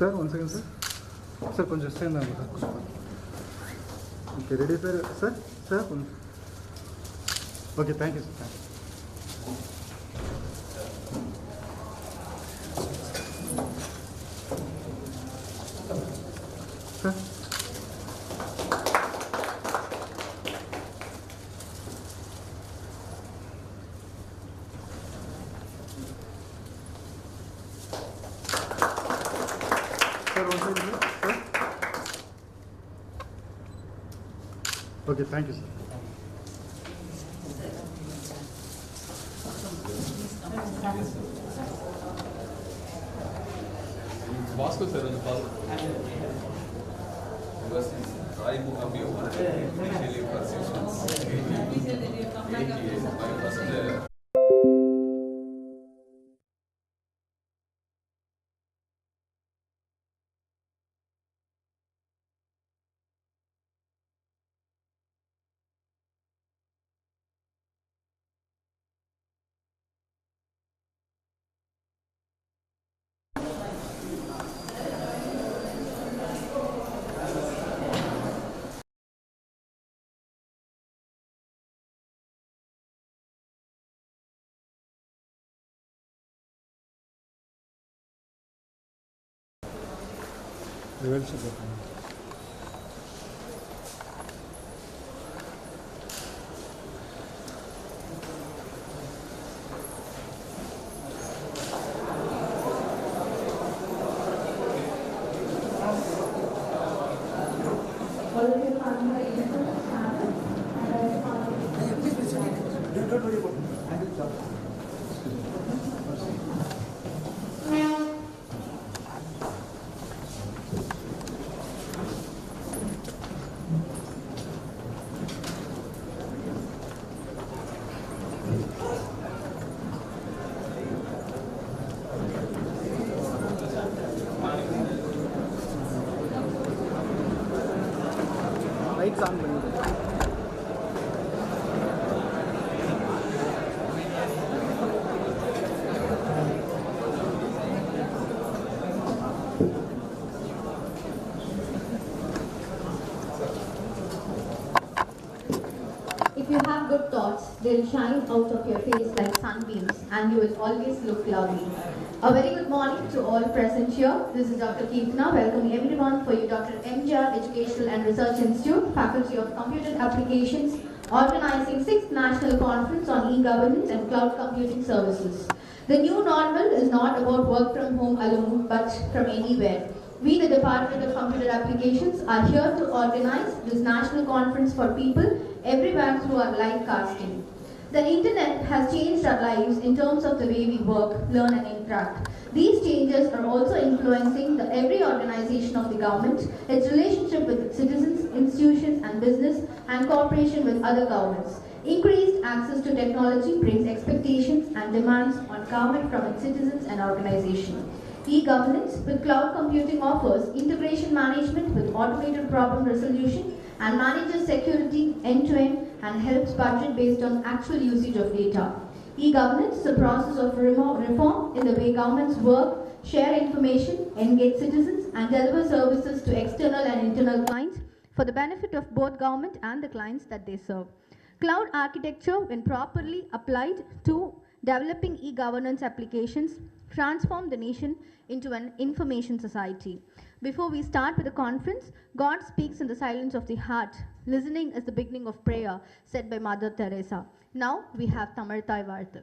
Sir, 1 second, sir. Sir, just stand there. Okay, ready, sir? Sir? Okay, thank you, sir. Sir? Okay, thank you, sir. Vasco sir on the call. I moved initially for 6 months. 88. My first. Lights on. If you have good thoughts, they'll shine out of your face like sunbeams and you will always look lovely. A very good morning to all present here. This is Dr. Kirtana welcoming everyone for your Dr.M.G.R. Educational and Research Institute, Faculty of Computer Applications, organizing 6th National Conference on E-Governance and Cloud Computing Services. The new normal is not about work from home alone, but from anywhere. We, the Department of Computer Applications, are here to organize this national conference for people everywhere through our live casting. The internet has changed our lives in terms of the way we work, learn and interact. These changes are also influencing every organization of the government, its relationship with its citizens, institutions and business, and cooperation with other governments. Increased access to technology brings expectations and demands on government from its citizens and organizations. E-governance with cloud computing offers integration management with automated problem resolution and manages security end-to-end and helps budget based on actual usage of data. E-governance is a process of reform in the way governments work, share information, engage citizens, and deliver services to external and internal clients for the benefit of both government and the clients that they serve. Cloud architecture, when properly applied to developing e-governance applications, transform the nation into an information society. Before we start with the conference, God speaks in the silence of the heart. Listening is the beginning of prayer, said by Mother Teresa. Now we have Tamarthai Varthu.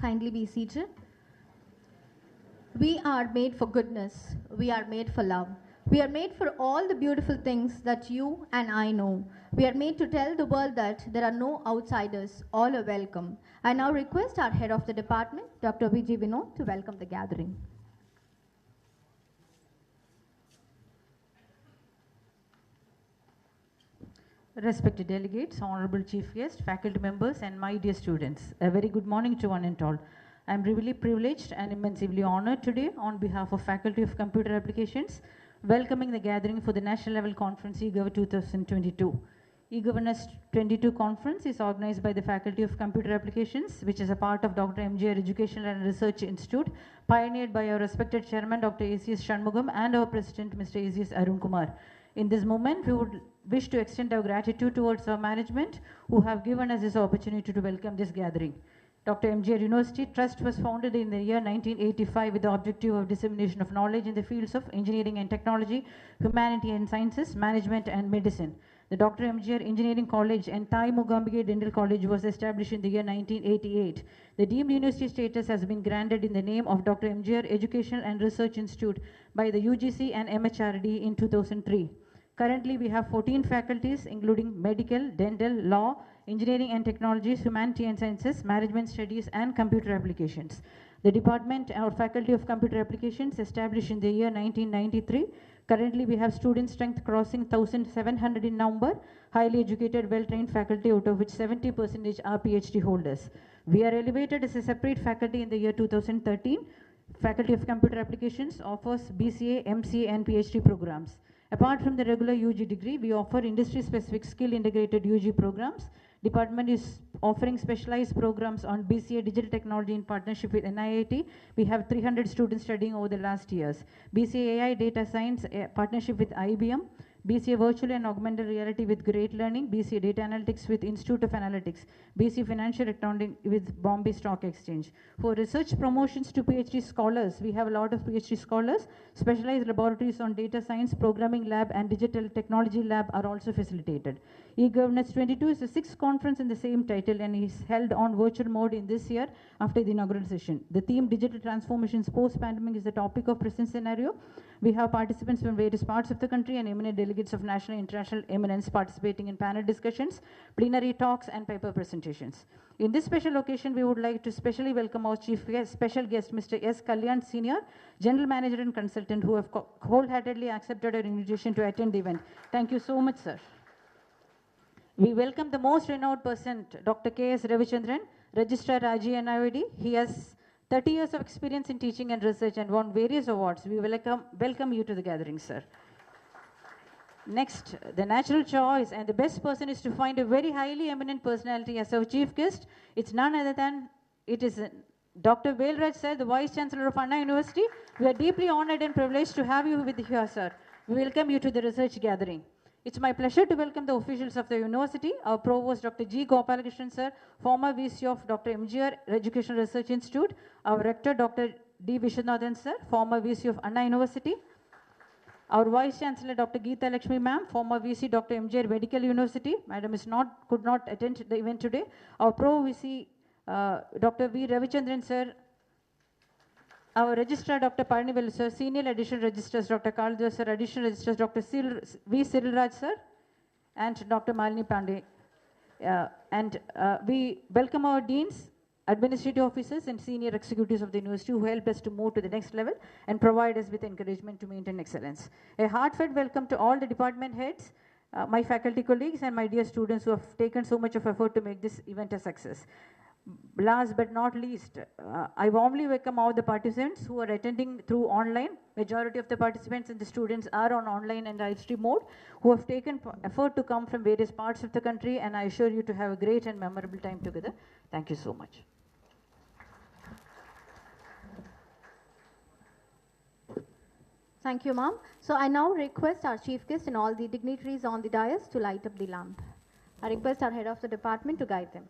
Kindly be seated. We are made for goodness. We are made for love. We are made for all the beautiful things that you and I know. We are made to tell the world that there are no outsiders. All are welcome. I now request our head of the department, Dr. V.G. Vinod, to welcome the gathering. Respected delegates, honorable chief guest, faculty members, and my dear students, a very good morning to one and all. I am really privileged and immensely honored today on behalf of Faculty of Computer Applications, welcoming the gathering for the National Level Conference eGov 2022. eGovernance 22 conference is organized by the Faculty of Computer Applications, which is a part of Dr.M.G.R. Educational and Research Institute, pioneered by our respected chairman, Dr. A.C.S. Shanmugam, and our president, Mr. A.C.S. Arun Kumar. In this moment, we would wish to extend our gratitude towards our management who have given us this opportunity to welcome this gathering. Dr. M.G.R. University Trust was founded in the year 1985 with the objective of dissemination of knowledge in the fields of engineering and technology, humanity and sciences, management and medicine. The Dr. M.G.R. Engineering College and Thai Mugambage Dental College was established in the year 1988. The deemed university status has been granted in the name of Dr. M.G.R. Educational and Research Institute by the UGC and MHRD in 2003. Currently, we have 14 faculties, including medical, dental, law, engineering and technologies, humanity and sciences, management studies, and computer applications. The department or faculty of computer applications established in the year 1993. Currently, we have student strength crossing 1,700 in number, highly educated, well-trained faculty, out of which 70% are PhD holders. We are elevated as a separate faculty in the year 2013. Faculty of Computer Applications offers BCA, MCA, and PhD programs. Apart from the regular UG degree, we offer industry-specific skill-integrated UG programs. Department is offering specialized programs on BCA Digital Technology in partnership with NIIT. We have 300 students studying over the last years. BCA AI Data Science partnership with IBM. BCA Virtual and Augmented Reality with Great Learning, BCA Data Analytics with Institute of Analytics, BCA Financial Accounting with Bombay Stock Exchange. For research promotions to PhD scholars, we have a lot of PhD scholars. Specialized laboratories on data science, programming lab, and digital technology lab are also facilitated. eGovernance 22 is the 6th conference in the same title and is held on virtual mode in this year after the inaugural session. The theme Digital Transformations Post-Pandemic is the topic of present scenario. We have participants from various parts of the country and eminent delegates of national and international eminence participating in panel discussions, plenary talks, and paper presentations. In this special occasion, we would like to specially welcome our special guest, Mr. S. Kalyan Senior, General Manager and Consultant, who have wholeheartedly accepted our invitation to attend the event. Thank you so much, sir. We welcome the most renowned person, Dr. K.S. Ravichandran, Registrar Raji NIOD. He has 30 years of experience in teaching and research and won various awards. We welcome you to the gathering, sir. Next, the natural choice and the best person is to find a very highly eminent personality as our chief guest. It's none other than, it is Dr. Velraj, sir, the Vice Chancellor of Anna University. We are deeply honored and privileged to have you with here, sir. We welcome you to the research gathering. It's my pleasure to welcome the officials of the university, our Provost Dr. G. Gopalakrishnan sir, former VC of Dr.M.G.R. Educational Research Institute, our Rector Dr. D. Vishwanathan sir, former VC of Anna University, our Vice Chancellor Dr. Geeta Lakshmi ma'am, former VC Dr. M.G.R. Medical University, Madam could not attend the event today. Our Pro VC Dr. V. Ravichandran sir, our Registrar Dr. Parnivel sir, Senior Additional Registrars Dr. Kaldas sir, Additional Registrars Dr. V. Cyril Raj sir, and Dr. Malini Pandey. We welcome our deans, administrative officers and senior executives of the university who helped us to move to the next level and provide us with encouragement to maintain excellence. A heartfelt welcome to all the department heads, my faculty colleagues and my dear students who have taken so much of effort to make this event a success. Last but not least, I warmly welcome all the participants who are attending through online. Majority of the participants and the students are on online and live stream mode, who have taken effort to come from various parts of the country, and I assure you to have a great and memorable time together. Thank you so much. Thank you, ma'am. So I now request our chief guest and all the dignitaries on the dais to light up the lamp. I request our head of the department to guide them.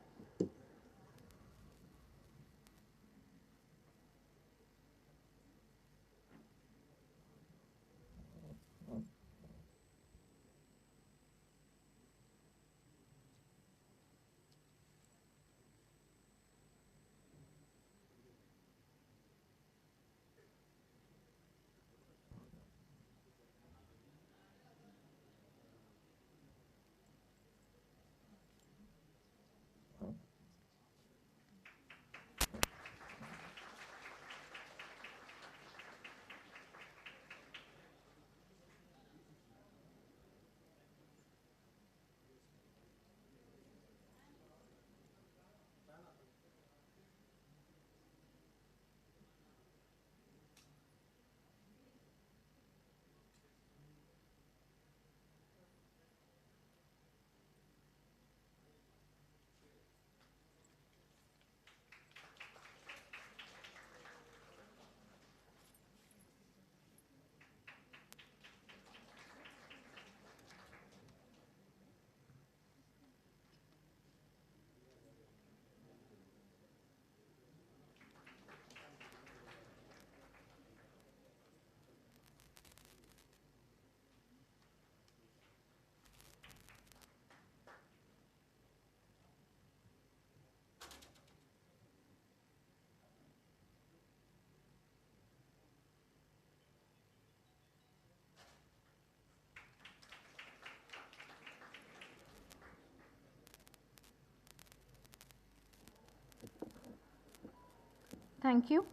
Thank you.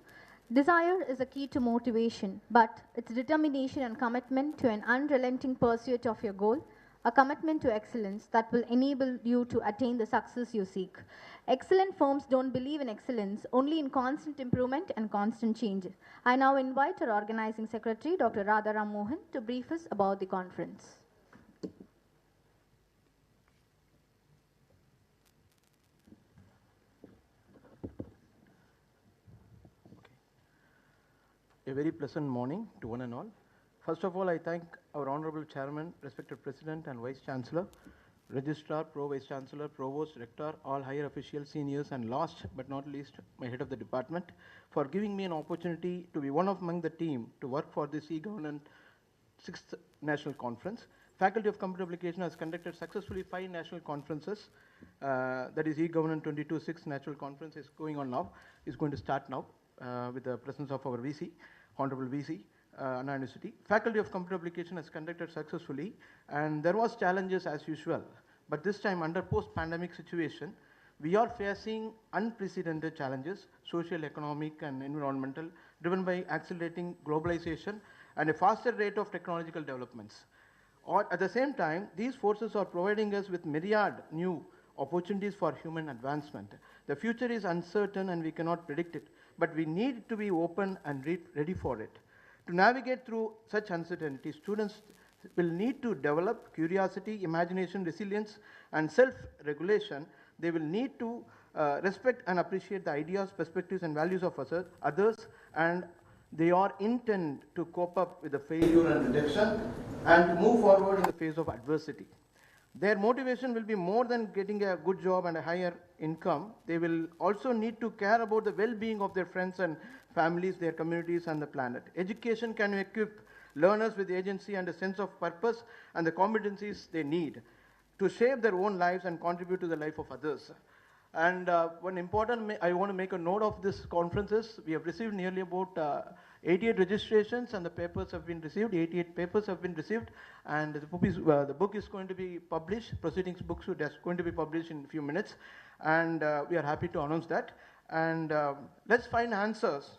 Desire is a key to motivation, but it's determination and commitment to an unrelenting pursuit of your goal, a commitment to excellence that will enable you to attain the success you seek. Excellent firms don't believe in excellence, only in constant improvement and constant change. I now invite our organizing secretary, Dr. Radharam Mohan, to brief us about the conference. A very pleasant morning to one and all. First of all, I thank our Honorable Chairman, respected President and Vice Chancellor, Registrar, Pro-Vice Chancellor, Provost, Rector, all higher officials, seniors, and last but not least, my head of the department, for giving me an opportunity to be one among the team to work for this e-governance 6th National Conference. Faculty of Computer Application has conducted successfully 5 national conferences. That is e-governance 22 6th National Conference is going on now, is going to start now with the presence of our VC. Honorable VC, Anna University. Faculty of Computer Application has conducted successfully, and there was challenges as usual. But this time, under post-pandemic situation, we are facing unprecedented challenges, social, economic, and environmental, driven by accelerating globalization and a faster rate of technological developments. At the same time, these forces are providing us with myriad new opportunities for human advancement. The future is uncertain and we cannot predict it, but we need to be open and ready for it. To navigate through such uncertainty, students will need to develop curiosity, imagination, resilience, and self-regulation. They will need to respect and appreciate the ideas, perspectives, and values of others, and they are intent to cope up with the failure and rejection and to move forward in the face of adversity. Their motivation will be more than getting a good job and a higher income. They will also need to care about the well-being of their friends and families, their communities, and the planet. Education can equip learners with agency and a sense of purpose and the competencies they need to shape their own lives and contribute to the life of others. And one important, I want to make a note of this conference is, we have received nearly about 88 registrations, and the papers have been received, 88 papers have been received, and the book is going to be published, proceedings books is going to be published in a few minutes, and we are happy to announce that. And let's find answers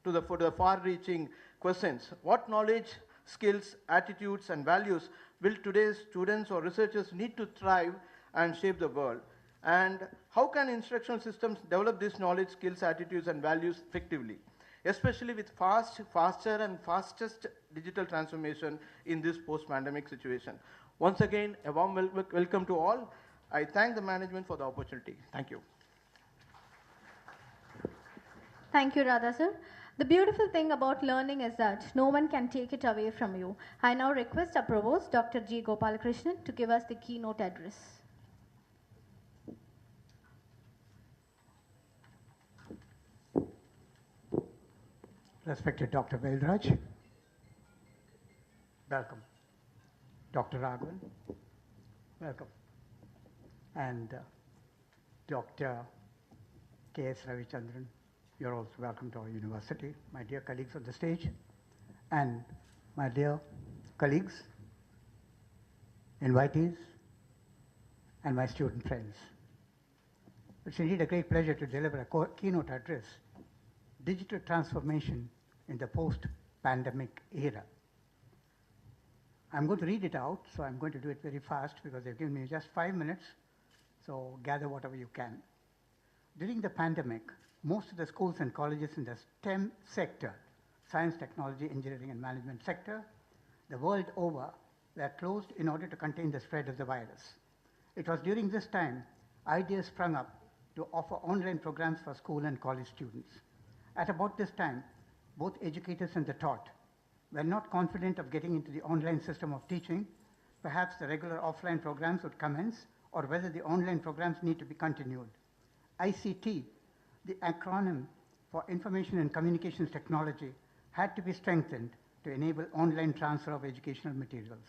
to for the far-reaching questions. What knowledge, skills, attitudes, and values will today's students or researchers need to thrive and shape the world? And how can instructional systems develop these knowledge, skills, attitudes, and values effectively, especially with faster and fastest digital transformation in this post-pandemic situation? Once again, a warm welcome to all. I thank the management for the opportunity. Thank you. Thank you, Radha sir. The beautiful thing about learning is that no one can take it away from you. I now request our Provost, Dr. G. Gopalakrishnan, to give us the keynote address. Respected Dr. Velraj, welcome. Dr. Raghavan, welcome. And Dr. K.S. Ravichandran, you're also welcome to our university. My dear colleagues on the stage, and my dear colleagues, invitees, and my student friends. It's indeed a great pleasure to deliver a keynote address, Digital Transformation in the Post-Pandemic Era. I'm going to read it out, so I'm going to do it very fast because they've given me just 5 minutes, so gather whatever you can. During the pandemic, most of the schools and colleges in the STEM sector, science, technology, engineering, and management sector, the world over, were closed in order to contain the spread of the virus. It was during this time ideas sprung up to offer online programs for school and college students. At about this time, both educators and the taught were not confident of getting into the online system of teaching. Perhaps the regular offline programs would commence, or whether the online programs need to be continued. ICT, the acronym for Information and Communications Technology, had to be strengthened to enable online transfer of educational materials.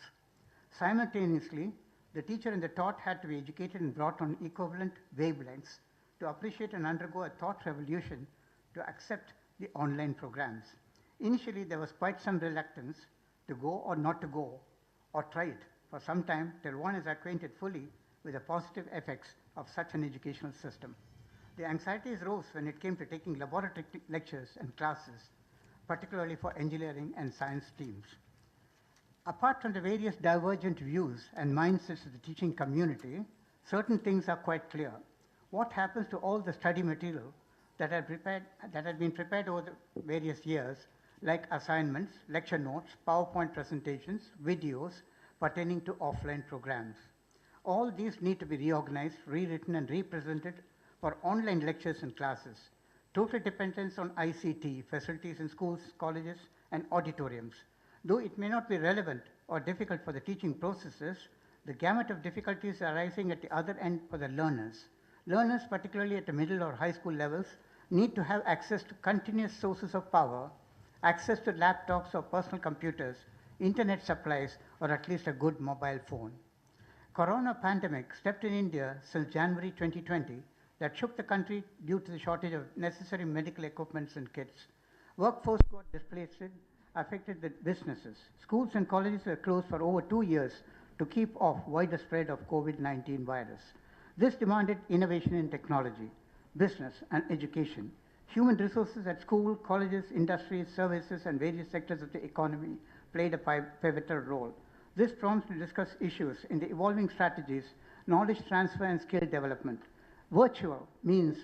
Simultaneously, the teacher and the taught had to be educated and brought on equivalent wavelengths to appreciate and undergo a thought revolution to accept the online programs. Initially, there was quite some reluctance to go or not to go, or try it for some time till one is acquainted fully with the positive effects of such an educational system. The anxieties rose when it came to taking laboratory lectures and classes, particularly for engineering and science teams. Apart from the various divergent views and mindsets of the teaching community, certain things are quite clear. What happens to all the study material that had been prepared over the various years, like assignments, lecture notes, PowerPoint presentations, videos pertaining to offline programs? All these need to be reorganized, rewritten, and represented for online lectures and classes. Total dependence on ICT facilities in schools, colleges, and auditoriums. Though it may not be relevant or difficult for the teaching processes, the gamut of difficulties arising at the other end for the learners. Learners, particularly at the middle or high school levels, need to have access to continuous sources of power, access to laptops or personal computers, internet supplies, or at least a good mobile phone. Corona pandemic stepped in India since January 2020 that shook the country due to the shortage of necessary medical equipments and kits. Workforce got displaced, affected the businesses. Schools and colleges were closed for over 2 years to keep off wider spread of COVID-19 virus. This demanded innovation in technology, business, and education. Human resources at school, colleges, industries, services, and various sectors of the economy played a pivotal role. This prompts to discuss issues in the evolving strategies, knowledge transfer and skill development. Virtual means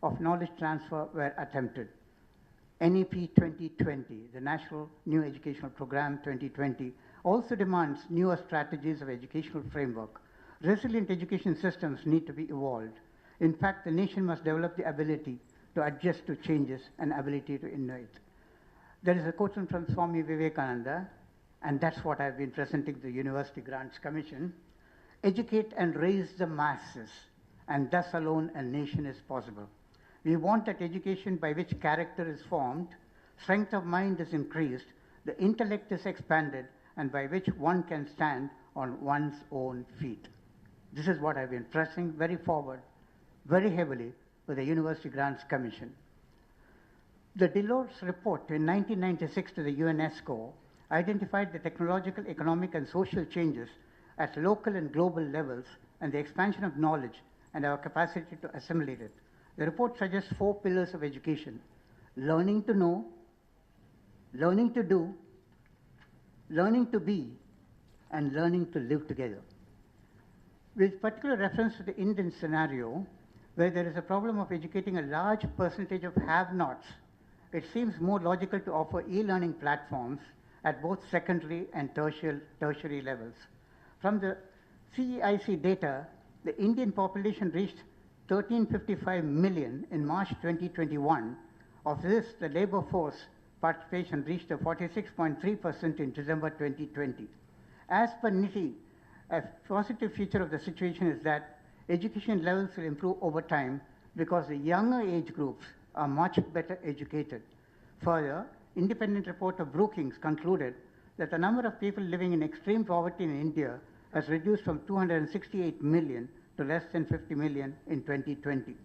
of knowledge transfer were attempted. NEP 2020, the National New Educational Program 2020, also demands newer strategies of educational framework. Resilient education systems need to be evolved. In fact, the nation must develop the ability to adjust to changes and ability to innovate. There is a quote from Swami Vivekananda, and that's what I've been presenting to the University Grants Commission. Educate and raise the masses, and thus alone a nation is possible. We want that education by which character is formed, strength of mind is increased, the intellect is expanded, and by which one can stand on one's own feet. This is what I've been pressing very forward, very heavily with the University Grants Commission. The Delors report in 1996 to the UNESCO identified the technological, economic, and social changes at local and global levels and the expansion of knowledge and our capacity to assimilate it. The report suggests 4 pillars of education: learning to know, learning to do, learning to be, and learning to live together. With particular reference to the Indian scenario, where there is a problem of educating a large percentage of have-nots, it seems more logical to offer e-learning platforms at both secondary and tertiary levels. From the CEIC data, the Indian population reached 1355 million in March 2021. Of this, the labor force participation reached a 46.3% in December 2020. As per NITI, a positive feature of the situation is that education levels will improve over time because the younger age groups are much better educated. Further, independent report of Brookings concluded that the number of people living in extreme poverty in India has reduced from 268 million to less than 50 million in 2020.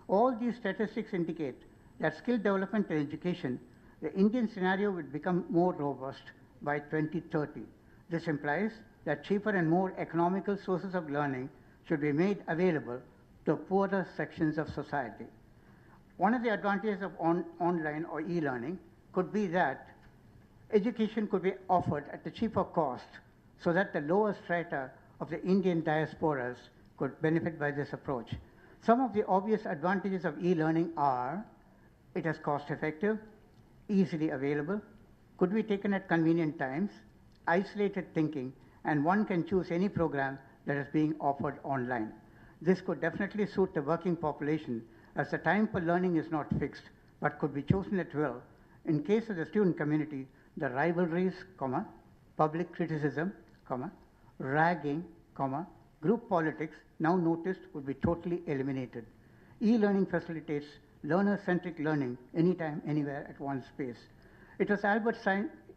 All these statistics indicate that skill development and education, the Indian scenario will become more robust by 2030. This implies that cheaper and more economical sources of learning should be made available to poorer sections of society. One of the advantages of online or e-learning could be that education could be offered at a cheaper cost so that the lower strata of the Indian diasporas could benefit by this approach. Some of the obvious advantages of e-learning are: it is cost-effective, easily available, could be taken at convenient times, isolated thinking, and one can choose any program that is being offered online. This could definitely suit the working population, as the time for learning is not fixed, but could be chosen at will. In case of the student community, the rivalries, public criticism, ragging, group politics, now noticed, would be totally eliminated. E-learning facilitates learner-centric learning anytime, anywhere, at one's pace. It was Albert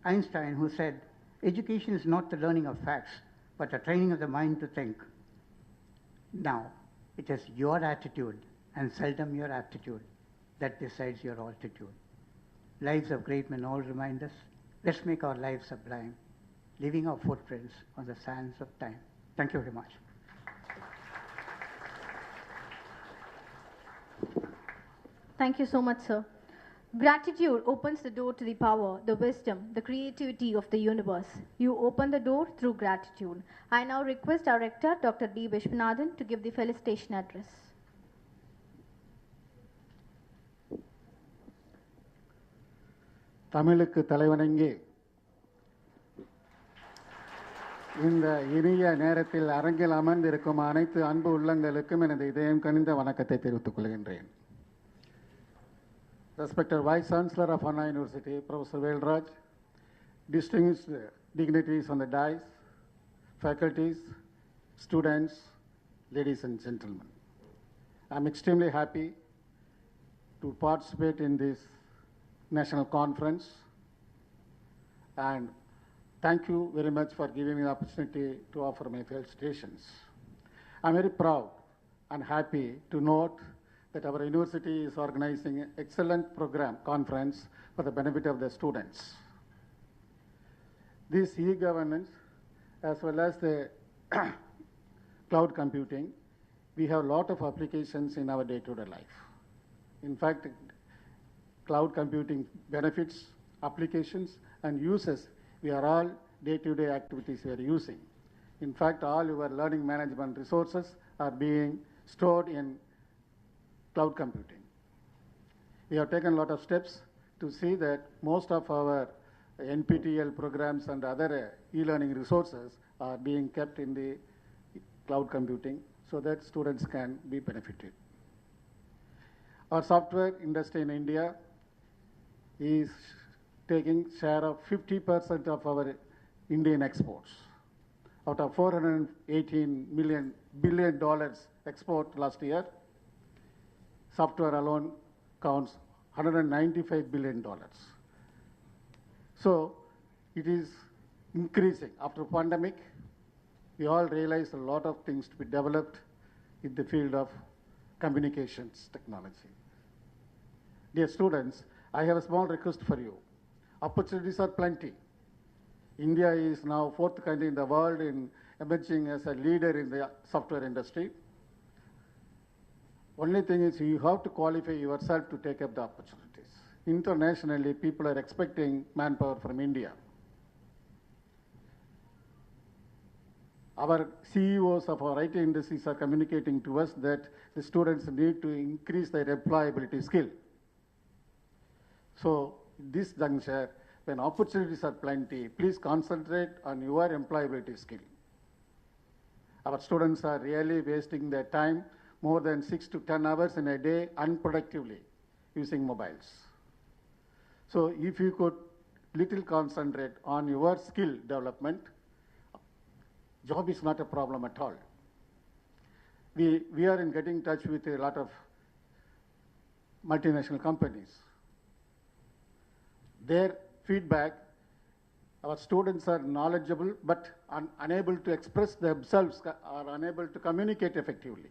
Einstein who said, "Education is not the learning of facts, but the training of the mind to think." Now, it is your attitude and seldom your aptitude that decides your altitude. Lives of great men all remind us. Let's make our lives sublime, leaving our footprints on the sands of time. Thank you very much. Thank you so much, sir. Gratitude opens the door to the power, the wisdom, the creativity of the universe. You open the door through gratitude. I now request our rector, Dr. D. Vishwanathan, to give the felicitation address. தமிழுக்கு தலைவணங்கி இந்த இனிய நேரத்தில் அரங்கில் அமர்ந்திருக்கும் அனைத்து அன்பு உள்ளங்களுக்கும் எனது இதயம் கனிந்த வணக்கத்தை தெரிவித்துக் கொள்கின்றேன். Respected Vice Chancellor of Anna University, Professor Velraj, distinguished dignitaries on the dais, faculties, students, ladies and gentlemen. I am extremely happy to participate in this national conference, and thank you very much for giving me the opportunity to offer my felicitations. I am very proud and happy to note that our university is organizing an excellent program conference for the benefit of the students. This e-governance, as well as the cloud computing, we have a lot of applications in our day-to-day life. In fact, cloud computing benefits, applications, and uses, we are all day-to-day activities we are using. In fact, all your learning management resources are being stored in cloud computing. We have taken a lot of steps to see that most of our NPTEL programs and other e-learning resources are being kept in the cloud computing so that students can be benefited. Our software industry in India is taking share of 50% of our Indian exports. Out of $418 billion export last year, software alone counts $195 billion. So it is increasing. After pandemic, we all realize a lot of things to be developed in the field of communications technology. Dear students, I have a small request for you. Opportunities are plenty. India is now 4th country in the world in emerging as a leader in the software industry. Only thing is you have to qualify yourself to take up the opportunities. Internationally, people are expecting manpower from India. Our CEOs of our IT industries are communicating to us that the students need to increase their employability skill. So, this juncture, when opportunities are plenty, please concentrate on your employability skill. Our students are really wasting their time more than 6 to 10 hours in a day unproductively using mobiles. So if you could little concentrate on your skill development, job is not a problem at all. We are in getting in touch with a lot of multinational companies. Their feedback, our students are knowledgeable but unable to express themselves or unable to communicate effectively.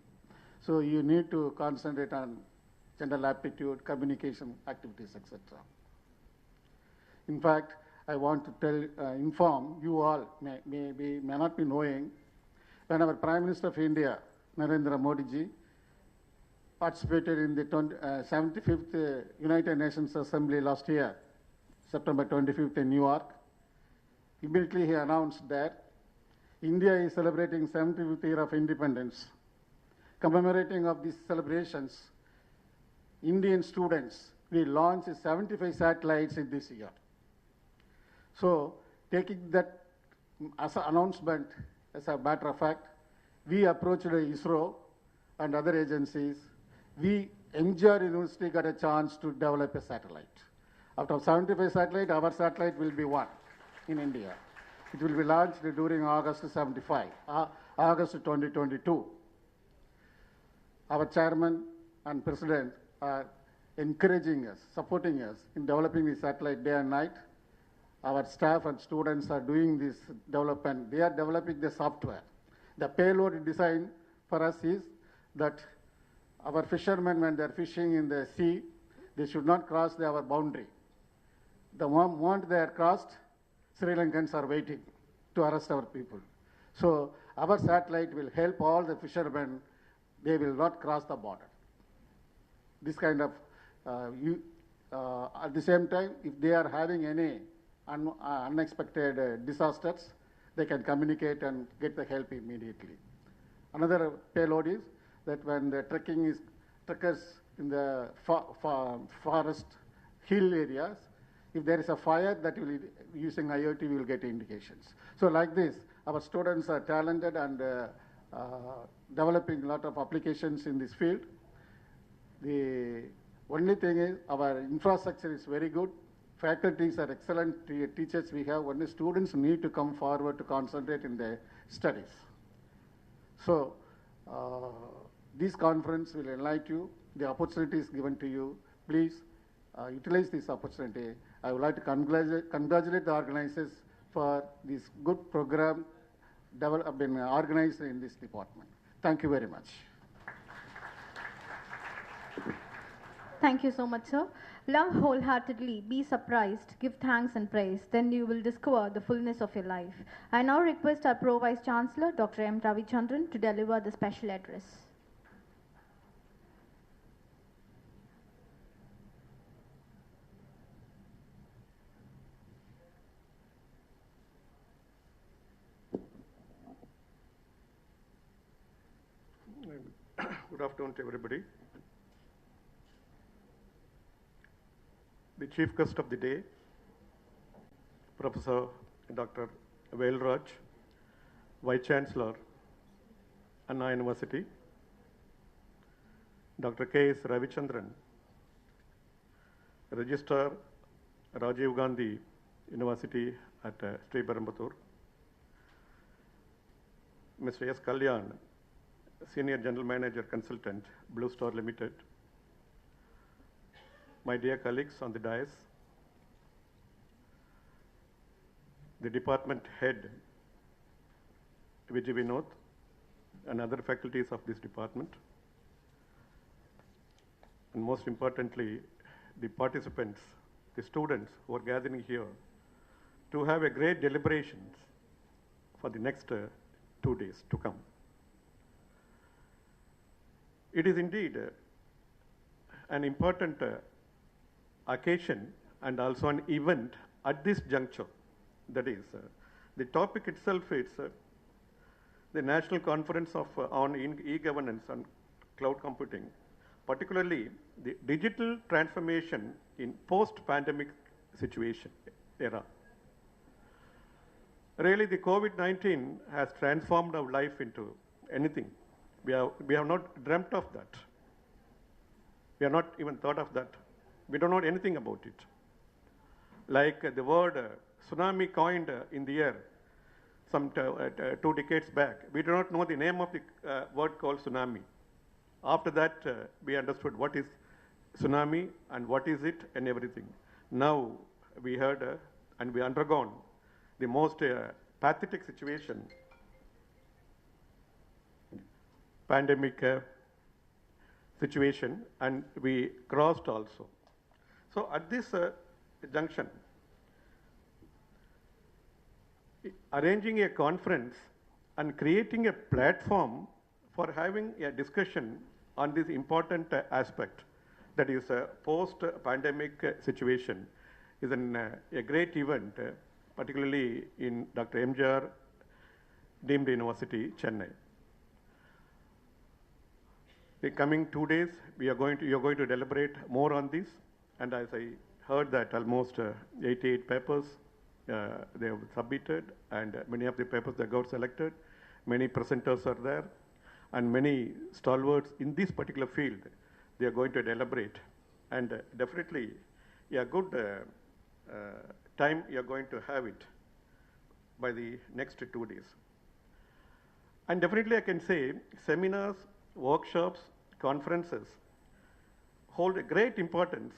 So you need to concentrate on general aptitude, communication activities, etc. In fact, I want to inform you all, may not be knowing, when our Prime Minister of India, Narendra Modi ji, participated in the 75th United Nations Assembly last year, September 25th in New York, immediately he announced that India is celebrating 75th year of independence. Commemorating of these celebrations, Indian students will launch 75 satellites in this year. So, taking that as an announcement, as a matter of fact, we approached ISRO and other agencies. N.G.R. University got a chance to develop a satellite. Out of 75 satellites, our satellite will be one in India. It will be launched during August 2022. Our chairman and president are encouraging us, supporting us in developing the satellite day and night. Our staff and students are doing this development. They are developing the software. The payload design for us is that our fishermen, when they are fishing in the sea, they should not cross our boundary. The moment they are crossed, Sri Lankans are waiting to arrest our people. So our satellite will help all the fishermen. They will not cross the border. This kind of, at the same time, if they are having any unexpected disasters, they can communicate and get the help immediately. Another payload is that when the trekkers in the forest hill areas, if there is a fire, that will, using IoT, we will get indications. So like this, our students are talented and developing a lot of applications in this field. The only thing is our infrastructure is very good. Faculties are excellent teachers we have. Only students need to come forward to concentrate in their studies. So this conference will enlighten you. The opportunity is given to you. Please utilize this opportunity. I would like to congratulate the organizers for this good program been organized in this department. Thank you very much. Thank you so much, sir. Love wholeheartedly, be surprised, give thanks and praise, then you will discover the fullness of your life. I now request our Pro Vice Chancellor, Dr. M. Ravichandran, to deliver the special address. Good afternoon to everybody. The chief guest of the day, Professor Dr. Vailraj, Vice Chancellor, Anna University, Dr. K.S. Ravichandran, Registrar, Rajiv Gandhi University at Sri Perumbudur, Mr. S. Kalyan, Senior General Manager Consultant, Blue Star Limited, my dear colleagues on the dais, the department head, Vijay Vinod, and other faculties of this department, and most importantly, the participants, the students who are gathering here to have a great deliberations for the next 2 days to come. It is indeed an important occasion and also an event at this juncture. That is, the topic itself is the National Conference on E-Governance and Cloud Computing, particularly the digital transformation in post-pandemic situation era. Really, the COVID-19 has transformed our life into anything. We have not dreamt of that. We have not even thought of that. We don't know anything about it. Like the word tsunami coined in the air some 2 decades back, we do not know the name of the word called tsunami. After that, we understood what is tsunami and what is it and everything. Now we heard and we undergone the most pathetic situation, pandemic situation, and we crossed also. So at this junction, arranging a conference and creating a platform for having a discussion on this important aspect, that is post-pandemic situation, is a great event, particularly in Dr.M.G.R. deemed University, Chennai. The coming 2 days, you are going to deliberate more on this, and as I heard that almost 88 papers they have submitted, and many of the papers that got selected, many presenters are there, and many stalwarts in this particular field, they are going to deliberate, and definitely a good time you are going to have it by the next 2 days. And definitely I can say seminars, workshops, conferences hold a great importance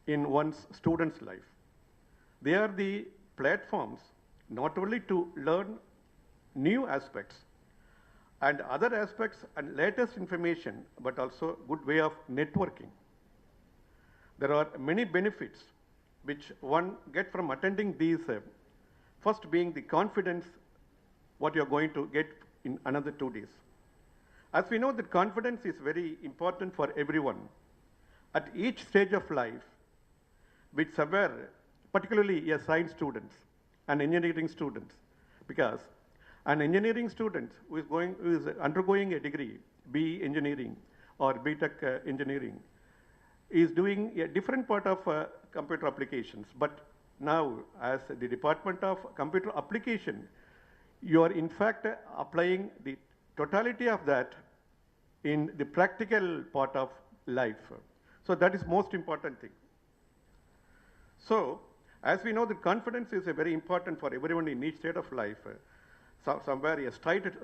in one's student's life. They are the platforms not only to learn new aspects and other aspects and latest information, but also good way of networking. There are many benefits which one get from attending these, first being the confidence what you are going to get in another 2 days. As we know that confidence is very important for everyone at each stage of life, which somewhere, particularly a science students and engineering students, because an engineering student who is undergoing a degree, BE engineering or BTech engineering, is doing a different part of computer applications. But now, as the Department of Computer Application, you are in fact applying the totality of that in the practical part of life. So that is most important thing. So, as we know, the confidence is very important for everyone in each state of life. Somewhere a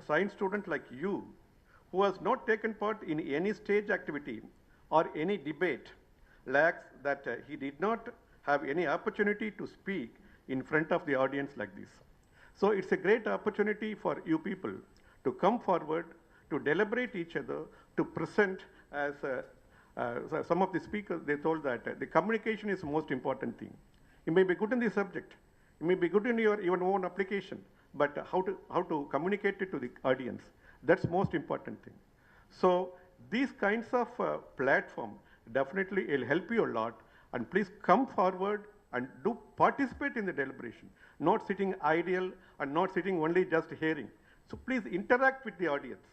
science student like you, who has not taken part in any stage activity or any debate, lacks that he did not have any opportunity to speak in front of the audience like this. So it's a great opportunity for you people to come forward, to deliberate each other, to present. As some of the speakers, they told that the communication is the most important thing. You may be good in the subject, you may be good in your own application, but how to communicate it to the audience, that's most important thing. So these kinds of platform definitely will help you a lot, and please come forward and do participate in the deliberation, not sitting idle and not sitting only just hearing. So please interact with the audience,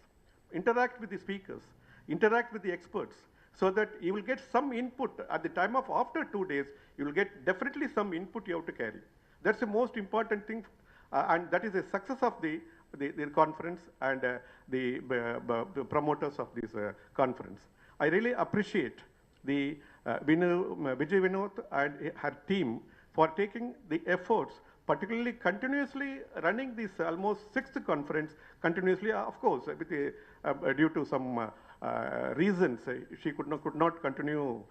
interact with the speakers, interact with the experts, so that you will get some input at the time of after 2 days. You will get definitely some input you have to carry. That's the most important thing, and that is the success of the conference and the promoters of this conference. I really appreciate the Vijay Vinod and her team for taking the efforts, particularly continuously running this almost 6th conference continuously, of course, with due to some reasons, she could not continue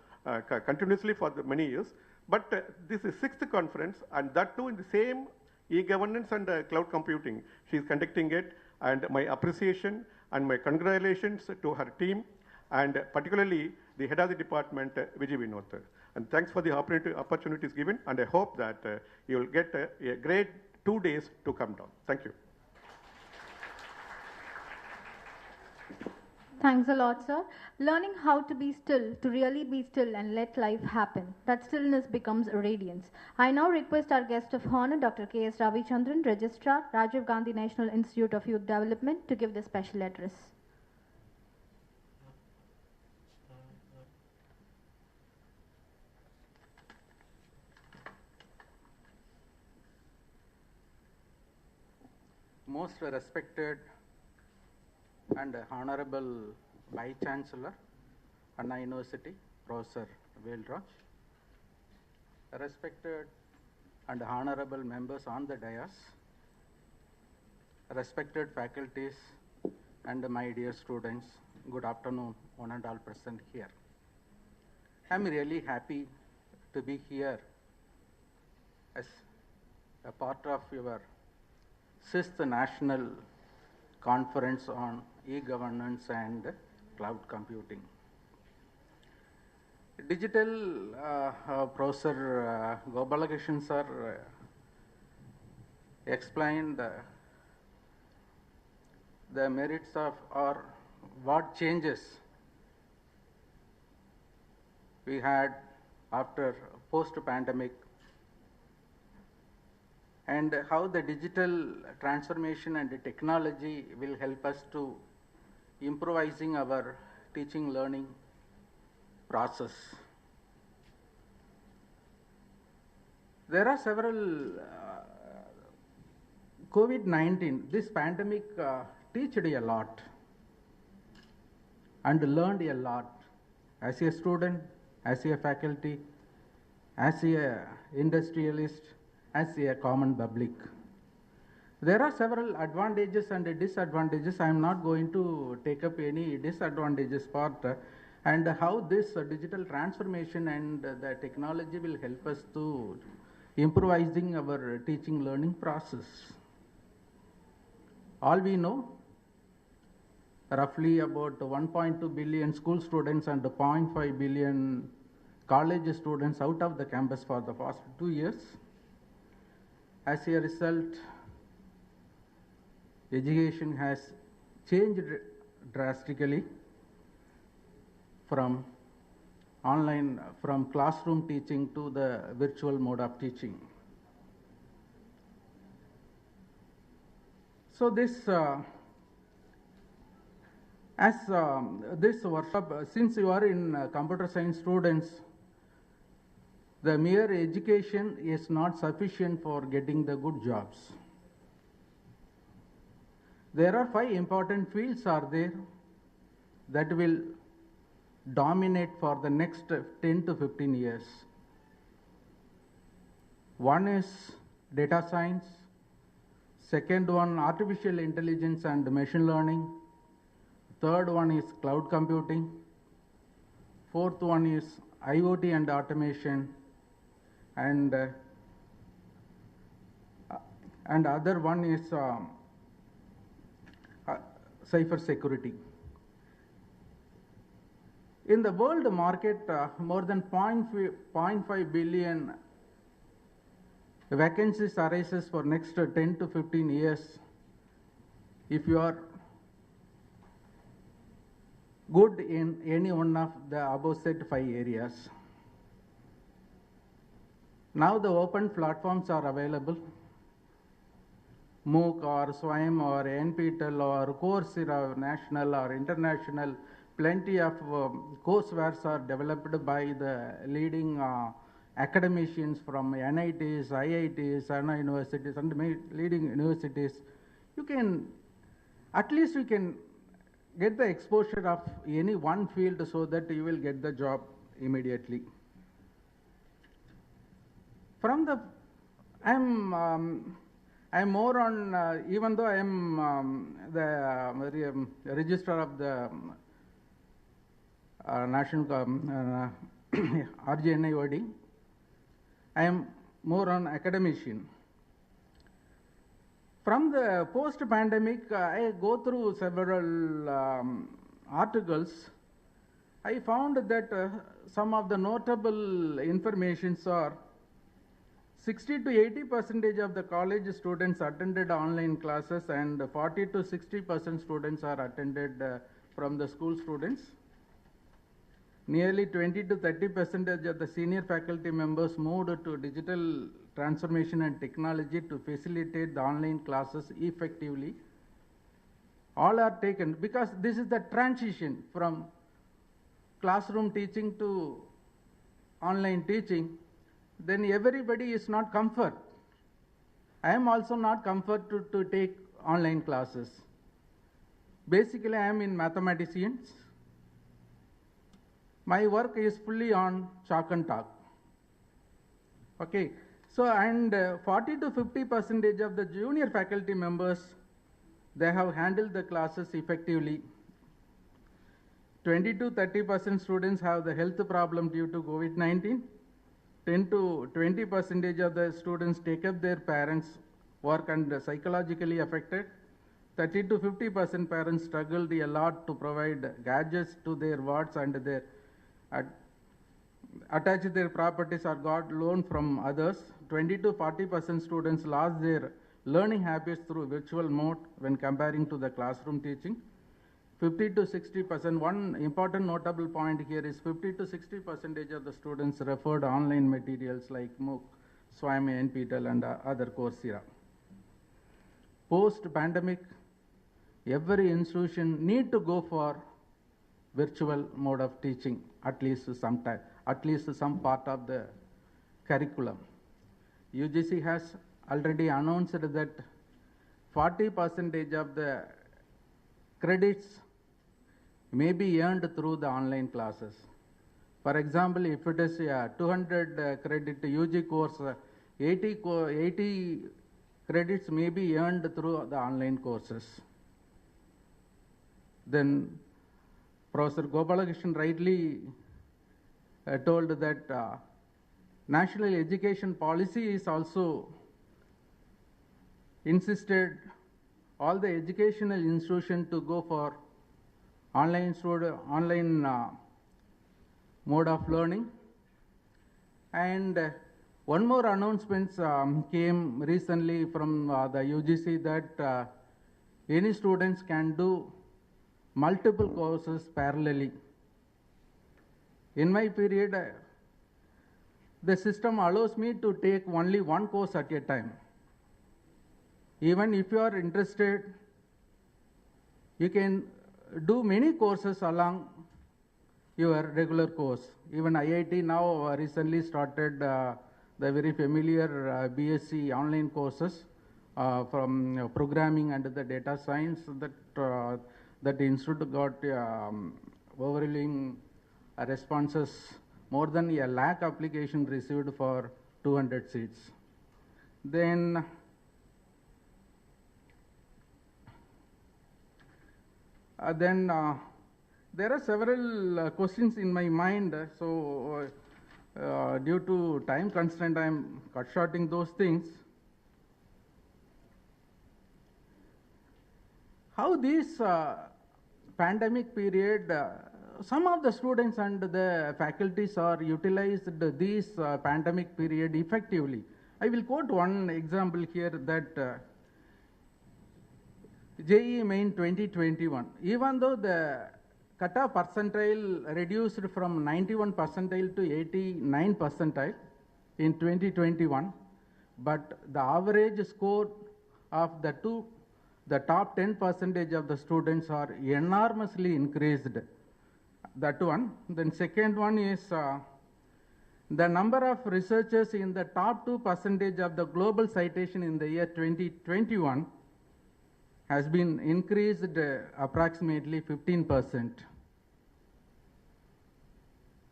continuously for many years. But this is 6th conference, and that too in the same e-governance and cloud computing. She is conducting it, and my appreciation and my congratulations to her team, and particularly the head of the department, Vijay Vinod. And thanks for the opportunities given, and I hope that you will get a great 2 days to come down. Thank you. Thanks a lot, sir. Learning how to be still, to really be still and let life happen. That stillness becomes a radiance. I now request our guest of honor, Dr. K.S. Ravichandran, Registrar, Rajiv Gandhi National Institute of Youth Development, to give the special address. Most respected and Honorable Vice Chancellor, Anna University, Professor Velraj, respected and honorable members on the dais, respected faculties and my dear students, good afternoon, one and all present here. I'm really happy to be here as a part of your 6th National Conference on E-Governance and Cloud Computing. Digital Professor Gopalakrishnan sir explained the merits of or what changes we had after post-pandemic, and how the digital transformation and the technology will help us to improvising our teaching learning process. There are several COVID-19, this pandemic taught a lot and learned a lot as a student, as a faculty, as a industrialist, as a common public. There are several advantages and disadvantages. I am not going to take up any disadvantages part, and how this digital transformation and the technology will help us to improvising our teaching learning process. All we know, roughly about 1.2 billion school students and 0.5 billion college students out of the campus for the past 2 years. As a result, education has changed drastically from online, from classroom teaching to the virtual mode of teaching. So this, this workshop, since you are in computer science students, the mere education is not sufficient for getting the good jobs. There are 5 important fields are there that will dominate for the next 10 to 15 years. One is data science, second one artificial intelligence and machine learning, third one is cloud computing, fourth one is IoT and automation, and other one is cyber security. In the world market, more than 0.5 billion vacancies arises for next 10 to 15 years if you are good in any one of the above said 5 areas. Now the open platforms are available. MOOC or SWAYAM or NPTEL or Coursera, national or international, plenty of coursewares are developed by the leading academicians from NITs, IITs, Anna universities and leading universities. You can, at least you can get the exposure of any one field so that you will get the job immediately. From the I'm more on, even though I am the registrar of the National RGNIOD, I am more on academician. From the post-pandemic, I go through several articles. I found that some of the notable informations are 60 to 80% of the college students attended online classes, and 40 to 60% students are attended from the school students. Nearly 20 to 30% of the senior faculty members moved to digital transformation and technology to facilitate the online classes effectively. All are taken because this is the transition from classroom teaching to online teaching. Then everybody is not comfort. I am also not comfort to take online classes. Basically, I am in mathematicians. My work is fully on chalk and talk. Okay, so and 40 to 50% of the junior faculty members, they have handled the classes effectively. 20 to 30% students have the health problem due to COVID-19. 10 to 20% of the students take up their parents' work and psychologically affected. 30 to 50% parents struggled a lot to provide gadgets to their wards and their attach their properties or got loan from others. 20 to 40% students lost their learning habits through virtual mode when comparing to the classroom teaching. 50 to 60%, one important notable point here is 50 to 60% of the students referred online materials like MOOC, Swami, NPTEL and other Coursera. Post-pandemic, every institution need to go for virtual mode of teaching, at least some time, at least some part of the curriculum. UGC has already announced that 40% of the credits may be earned through the online classes. For example, if it is a 200 credit UG course, 80 credits may be earned through the online courses. Then Professor Gopalakrishnan rightly told that national education policy is also insisted all the educational institutions to go for online mode of learning. And one more announcement came recently from the UGC that any students can do multiple courses parallelly. In my period, the system allows me to take only one course at a time. Even if you are interested, you can do many courses along your regular course. Even IIT now recently started the very familiar BSc online courses from programming and the data science that the institute got overwhelming responses. More than 1 lakh applications received for 200 seats. Then there are several questions in my mind, so due to time constraint, I am cut shorting those things. How this pandemic period, some of the students and the faculties are utilized this pandemic period effectively. I will quote one example here that JEE Main 2021, even though the cutoff percentile reduced from 91 percentile to 89 percentile in 2021, but the average score of the top 10% of the students are enormously increased. That one. Then second one is the number of researchers in the top 2% of the global citation in the year 2021 has been increased approximately 15%.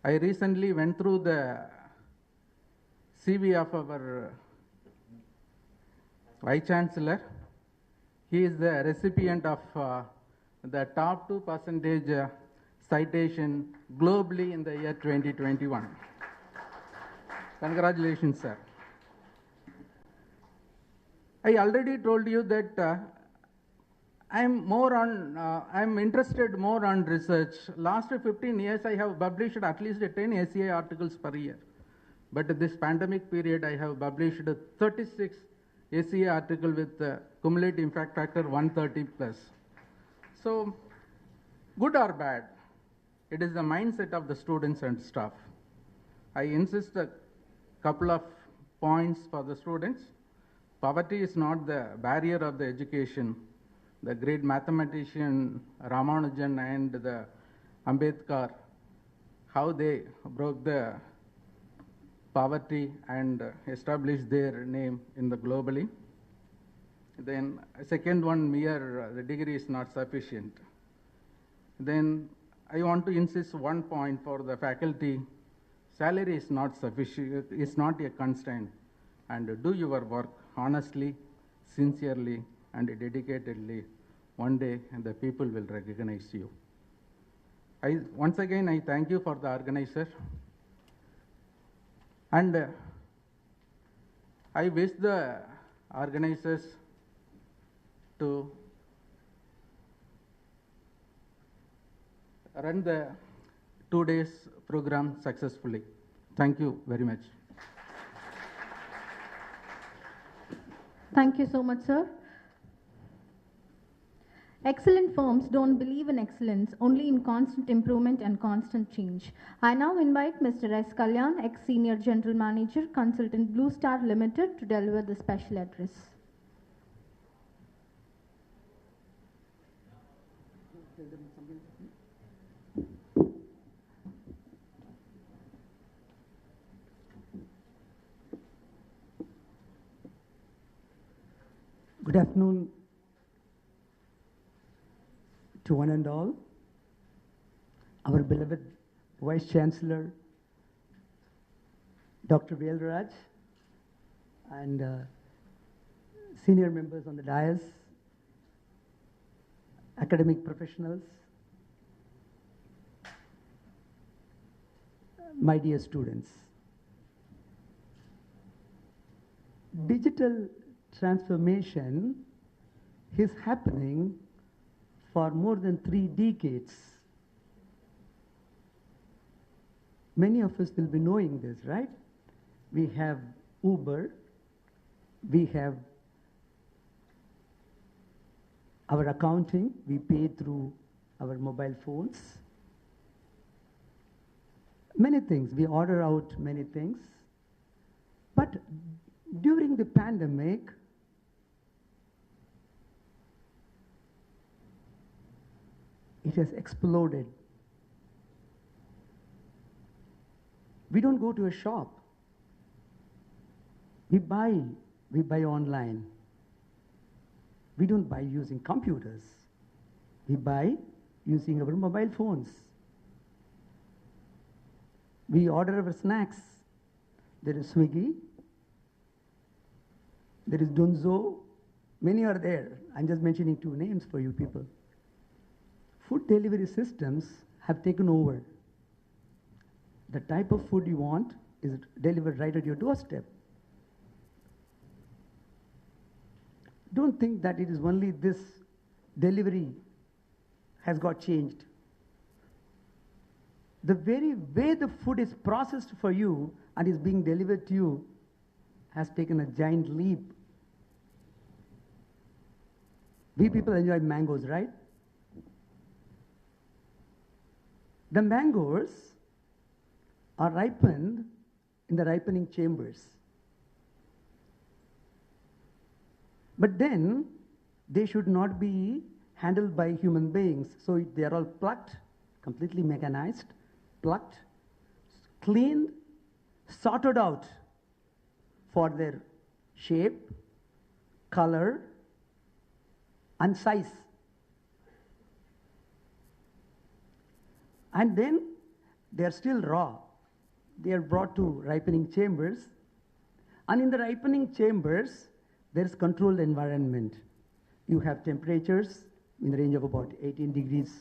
I recently went through the CV of our Vice Chancellor. He is the recipient of the top 2% citation globally in the year 2021. Congratulations, sir. I already told you that I'm interested more on research. Last 15 years, I have published at least 10 ACI articles per year. But this pandemic period, I have published 36 ACI articles with cumulative impact factor 130 plus. So, good or bad, it is the mindset of the students and staff. I insist a couple of points for the students. Poverty is not the barrier of the education. The great mathematician Ramanujan and the Ambedkar, how they broke the poverty and established their name in the globally. Then second one, mere the degree is not sufficient. Then I want to insist one point for the faculty. Salary is not sufficient, is not a constraint, and do your work honestly, sincerely, and dedicatedly. One day the people will recognize you. Once again, I thank you for the organizer. And I wish the organizers to run the 2 days program successfully. Thank you very much. Thank you so much, sir. Excellent firms don't believe in excellence, only in constant improvement and constant change. I now invite Mr. S. Kalyan, ex-Senior General Manager, Consultant Blue Star Limited, to deliver the special address. Good afternoon to one and all. Our beloved Vice Chancellor, Dr. Raj, and senior members on the dais, academic professionals, my dear students. Digital transformation is happening for more than 3 decades. Many of us will be knowing this, right? We have Uber, we have our accounting, we pay through our mobile phones. Many things, we order out many things. But during the pandemic, it has exploded. We don't go to a shop. We buy online. We don't buy using computers. We buy using our mobile phones. We order our snacks. There is Swiggy. There is Dunzo. Many are there. I'm just mentioning 2 names for you people. Food delivery systems have taken over. The type of food you want is delivered right at your doorstep. Don't think that it is only this delivery has got changed. The very way the food is processed for you and is being delivered to you has taken a giant leap. We people enjoy mangoes, right? The mangoes are ripened in the ripening chambers. But then they should not be handled by human beings. So they are all plucked, completely mechanized, plucked, cleaned, sorted out for their shape, color, and size. And then they are still raw. They are brought to ripening chambers. And in the ripening chambers, there is controlled environment. You have temperatures in the range of about 18 degrees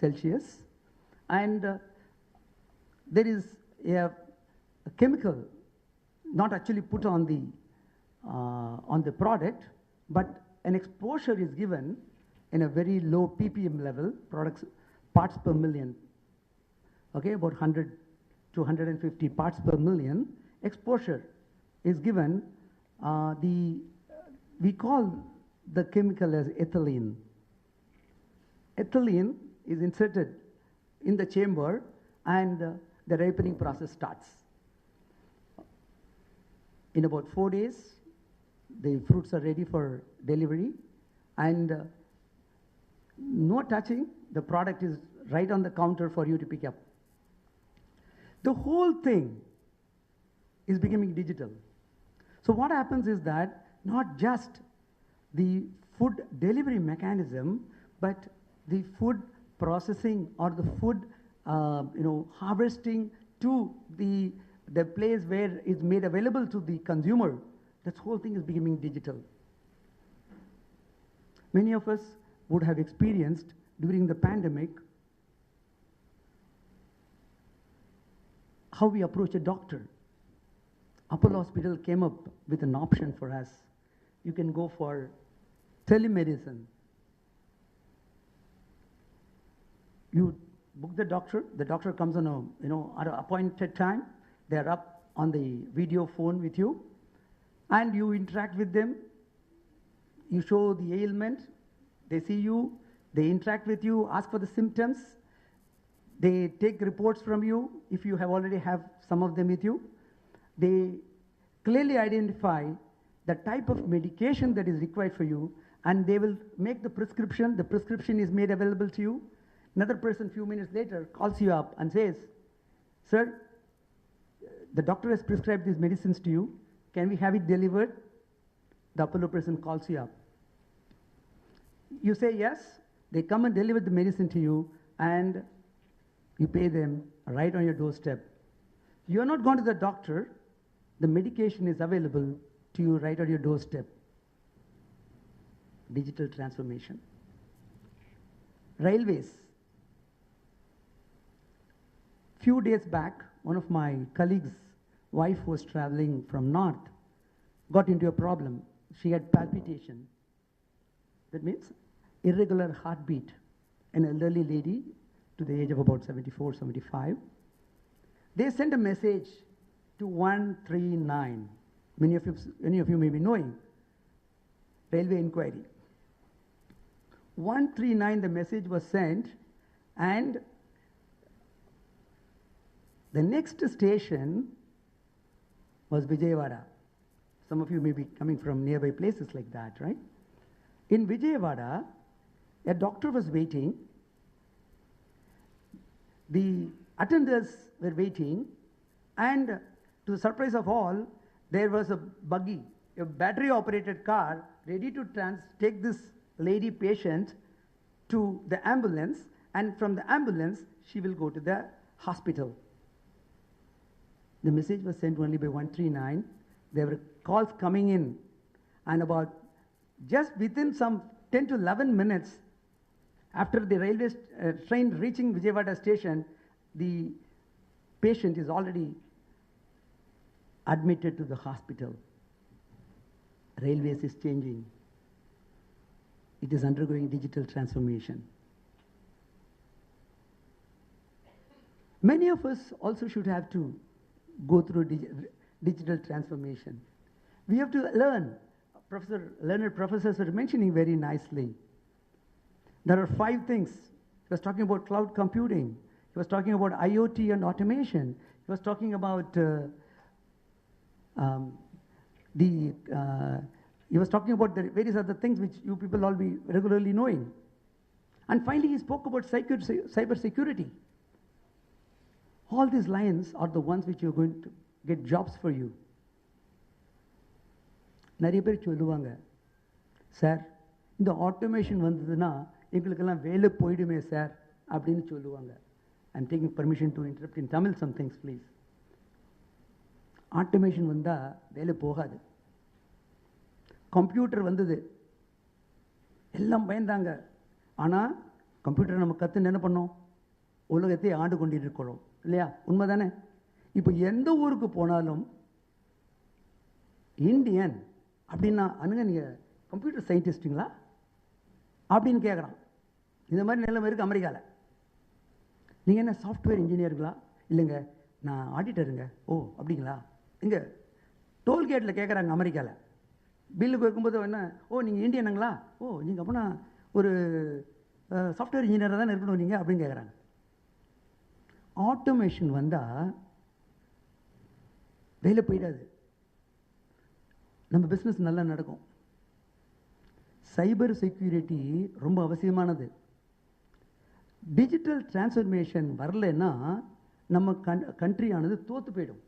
Celsius, and there is a chemical not actually put on the product, but an exposure is given in a very low ppm level, parts per million, okay, about 100 to 150 parts per million. Exposure is given. We call the chemical as ethylene. Ethylene is inserted in the chamber, and the ripening process starts. In about 4 days, the fruits are ready for delivery, and no touching, the product is right on the counter for you to pick up. The whole thing is becoming digital. So what happens is that not just the food delivery mechanism, but the food processing or the food harvesting to the place where it's made available to the consumer, this whole thing is becoming digital. Many of us would have experienced during the pandemic how we approach a doctor. Apollo Hospital came up with an option for us. You can go for telemedicine. You book the doctor comes on at an appointed time. They're up on the video phone with you, and you interact with them. You show the ailment, they see you, they interact with you, ask for the symptoms, they take reports from you if you already have some of them with you. They clearly identify the type of medication that is required for you, and they will make the prescription. The prescription is made available to you. Another person few minutes later calls you up and says, "Sir, the doctor has prescribed these medicines to you. Can we have it delivered?" The Apollo person calls you up. You say yes. They come and deliver the medicine to you, and you pay them right on your doorstep. You are not gone to the doctor. The medication is available to you right on your doorstep. Digital transformation. Railways. Few days back, one of my colleagues' wife was traveling from north, got into a problem. She had palpitation. That means irregular heartbeat. An elderly lady to the age of about 74, 75. They sent a message to 139. Many of you may be knowing. Railway inquiry. 139, the message was sent, and the next station was Vijayawada. Some of you may be coming from nearby places like that, right? In Vijayawada, a doctor was waiting. The attendants were waiting, and to the surprise of all, there was a buggy, a battery-operated car, ready to take this lady patient to the ambulance, and from the ambulance, she will go to the hospital. The message was sent only by 139. There were calls coming in, and about just within some 10 to 11 minutes after the railway train reaching Vijayawada station, the patient is already admitted to the hospital. Railways is changing. It is undergoing digital transformation. Many of us also should have to go through digital transformation. We have to learn. Learned professors were mentioning very nicely. There are 5 things. He was talking about cloud computing. He was talking about IoT and automation. He was talking about he was talking about the various other things which you people all be regularly knowing. And finally, he spoke about cyber security. All these lines are the ones which you're going to get jobs for you. நிறைய பேர் சொல்லுவாங்க, sir இந்த automation வந்ததுன்னா எங்களுக்கெல்லாம் வேலை போயிடுமே sir அப்படின்னு சொல்லுவாங்க. I'm taking permission to interrupt in Tamil some things, please. Automation வந்தால் வேலை போகாது. கம்ப்யூட்டர் வந்தது, எல்லாம் பயந்தாங்க. ஆனால் கம்ப்யூட்டர் நம்ம கற்றுன்னு என்ன பண்ணோம், உலகத்தை ஆண்டு கொண்டிட்டு இருக்கிறோம் இல்லையா? உண்மை தானே? இப்போ எந்த ஊருக்கு போனாலும் இந்தியன் அப்படின்னா அனுங்க நீங்கள் கம்ப்யூட்டர் சயின்டிஸ்ட்டுங்களா அப்படின்னு கேட்குறான். இந்த மாதிரி நிலைமை இருக்குது அமெரிக்காவில். நீங்கள் என்ன சாஃப்ட்வேர் இன்ஜினியருங்களா? இல்லைங்க நான் ஆடிட்டருங்க. ஓ அப்படிங்களா? இங்கே டோல்கேட்டில் கேட்குறாங்க அமெரிக்காவில். பில்லுக்கு வைக்கும்போது என்ன, ஓ நீங்கள் இந்தியனுங்களா? ஓ நீங்கள் அப்படின்னா ஒரு சாஃப்ட்வேர் இன்ஜினியராக தானே இருக்கணும் நீங்கள் அப்படின்னு கேட்குறாங்க. ஆட்டோமேஷன் வந்தால் வேலை போயிடாது, நம்ம பிஸ்னஸ் நல்லா நடக்கும். சைபர் செக்யூரிட்டி ரொம்ப அவசியமானது. டிஜிட்டல் டிரான்ஸ்ஃபர்மேஷன் வரலைன்னா நம்ம கண்ட்ரியானது தோற்று போயிடும்.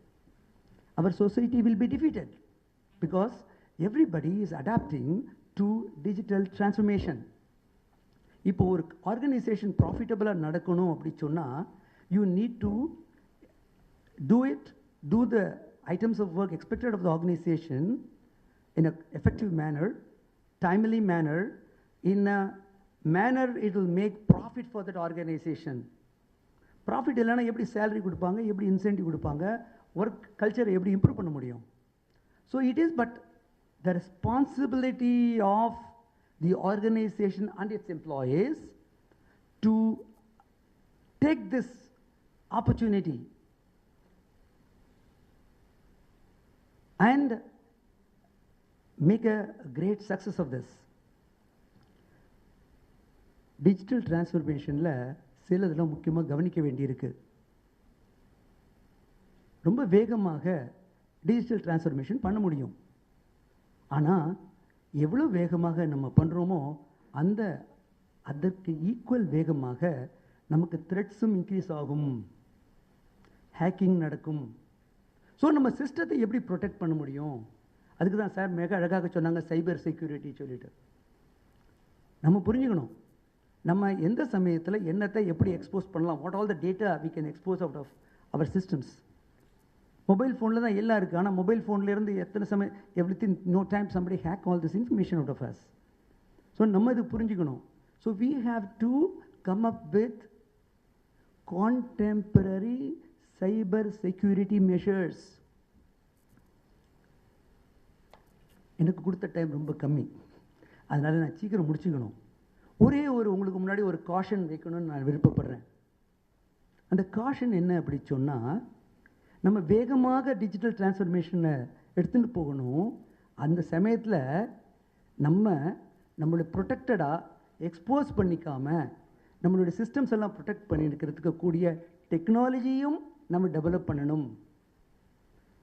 அவர் society will be defeated because everybody is adapting to digital transformation. இப்போ ஒரு ஆர்கனைசேஷன் ப்ராஃபிட்டபுளாக நடக்கணும் அப்படி சொன்னால் you need to do the items of work expected of the organization in an effective manner, timely manner, in a manner it will make profit for that organization. Profit இல்லைன்னா எப்படி salary கொடுப்பாங்க, எப்படி incentive கொடுப்பாங்க, work கல்ச்சரை எப்படி improve பண்ண முடியும்? So it is put the responsibility of the organisation and its employees to take this opportunity and make a great success of this. Digital டிரான்ஸ்ஃபர்மேஷனில் சிலதெல்லாம் முக்கியமாக கவனிக்க வேண்டியிருக்கு. ரொம்ப வேகமாக டிஜிட்டல் டிரான்ஸ்ஃபர்மேஷன் பண்ண முடியும். ஆனால் எவ்வளோ வேகமாக நம்ம பண்ணுறோமோ அதற்கு ஈக்குவல் வேகமாக நமக்கு த்ரெட்ஸும் இன்க்ரீஸ் ஆகும், ஹேக்கிங் நடக்கும். ஸோ நம்ம சிஸ்டத்தை எப்படி ப்ரொடெக்ட் பண்ண முடியும்? அதுக்கு தான் சார் மிக அழகாக சொன்னாங்க சைபர் செக்யூரிட்டி சொல்லிட்டு. நம்ம புரிஞ்சுக்கணும் நம்ம எந்த சமயத்தில் என்னத்தை எப்படி எக்ஸ்போஸ் பண்ணலாம், what all the data we can expose out of our systems. Mobile ஃபோனில் தான் எல்லாம் இருக்குது. ஆனால் மொபைல் ஃபோன்லேருந்து எத்தனை சமயம் everything no time somebody hack all this information out of us. So நம்ம இது புரிஞ்சுக்கணும். So we have to come up with contemporary cyber security measures. எனக்கு கொடுத்த டைம் ரொம்ப கம்மி, அதனால் நான் சீக்கிரம் முடிச்சுக்கணும். ஒரே உங்களுக்கு முன்னாடி ஒரு காஷன் வைக்கணும்னு நான் விருப்பப்படுறேன். அந்த காஷன் என்ன அப்படி சொன்னால், நம்ம வேகமாக டிஜிட்டல் டிரான்ஸ்ஃபர்மேஷனை எடுத்துகிட்டு போகணும். அந்த சமயத்தில் நம்மளுடைய ப்ரொடெக்டடாக எக்ஸ்போஸ் பண்ணிக்காமல் நம்மளுடைய சிஸ்டம்ஸ் எல்லாம் ப்ரொடெக்ட் பண்ணியிருக்கிறதுக்கு கூடிய டெக்னாலஜியும் நம்ம டெவலப் பண்ணணும்.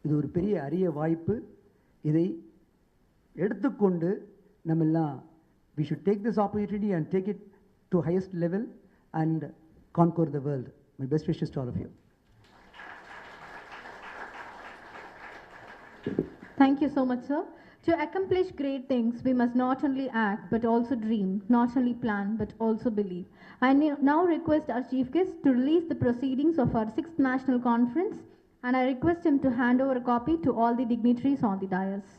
இது ஒரு பெரிய அரிய வாய்ப்பு. இதை எடுத்துக்கொண்டு நம்ம எல்லாம் we should take this opportunity and take it to highest level and conquer the world. My best wishes to all of you. Thank you so much, sir. To accomplish great things, we must not only act but also dream, not only plan but also believe. I now request our chief guest to release the proceedings of our 6th National Conference, and I request him to hand over a copy to all the dignitaries on the dais.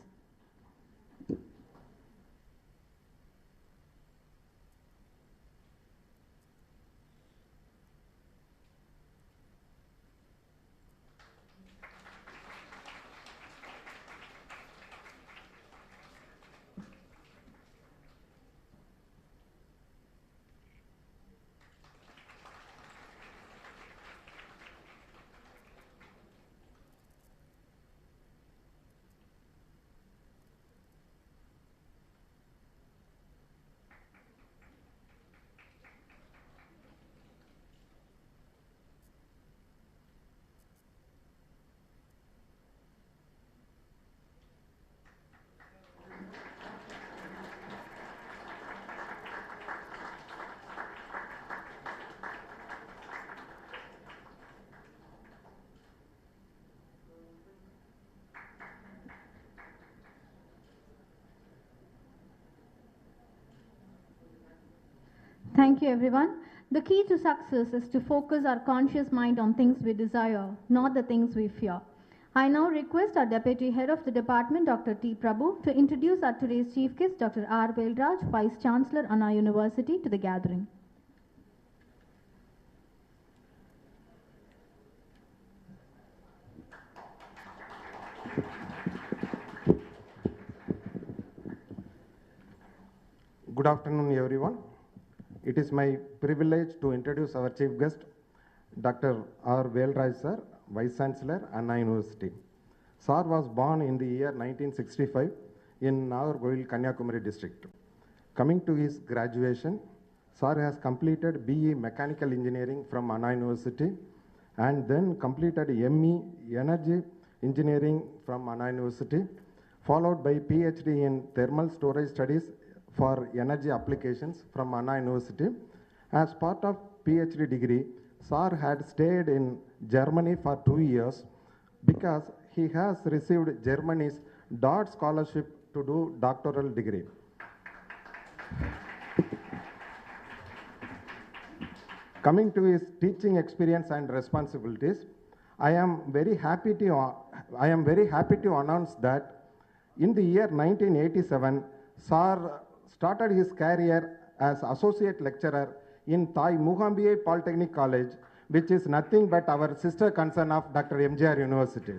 Thank you, everyone. The key to success is to focus our conscious mind on things we desire, not the things we fear. I now request our Deputy Head of the Department, Dr. T. Prabhu, to introduce our today's Chief Guest, Dr. R. Velraj, Vice Chancellor, Anna University, to the gathering. Good afternoon, everyone. It is my privilege to introduce our Chief Guest, Dr. R. Velraj, sir, Vice Chancellor, Anna University. Sir was born in the year 1965 in Maduravoyal, Kanyakumari district. Coming to his graduation, Sir has completed BE Mechanical Engineering from Anna University and then completed ME Energy Engineering from Anna University, followed by PhD in Thermal Storage Studies for Energy Applications from Anna University. As part of PhD degree, Sir had stayed in Germany for 2 years because he has received Germany's DART scholarship to do doctoral degree. Coming to his teaching experience and responsibilities, I am very happy to announce that in the year 1987, Sir started his career as associate lecturer in Thai Muhambiye Polytechnic College, which is nothing but our sister concern of Dr.M.G.R. University.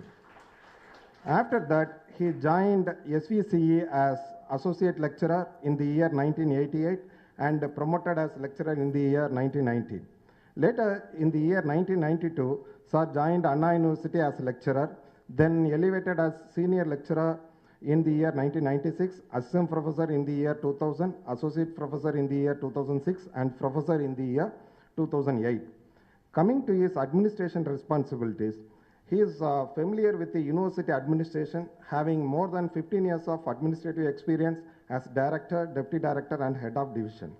After that, he joined SVCE as associate lecturer in the year 1988 and promoted as lecturer in the year 1990. Later, in the year 1992, Sir joined Anna University as lecturer, then elevated as senior lecturer in the year 1996, assistant professor in the year 2000, associate professor in the year 2006, and professor in the year 2008. Coming to his administration responsibilities, he is familiar with the university administration, having more than 15 years of administrative experience as director, deputy director, and head of division.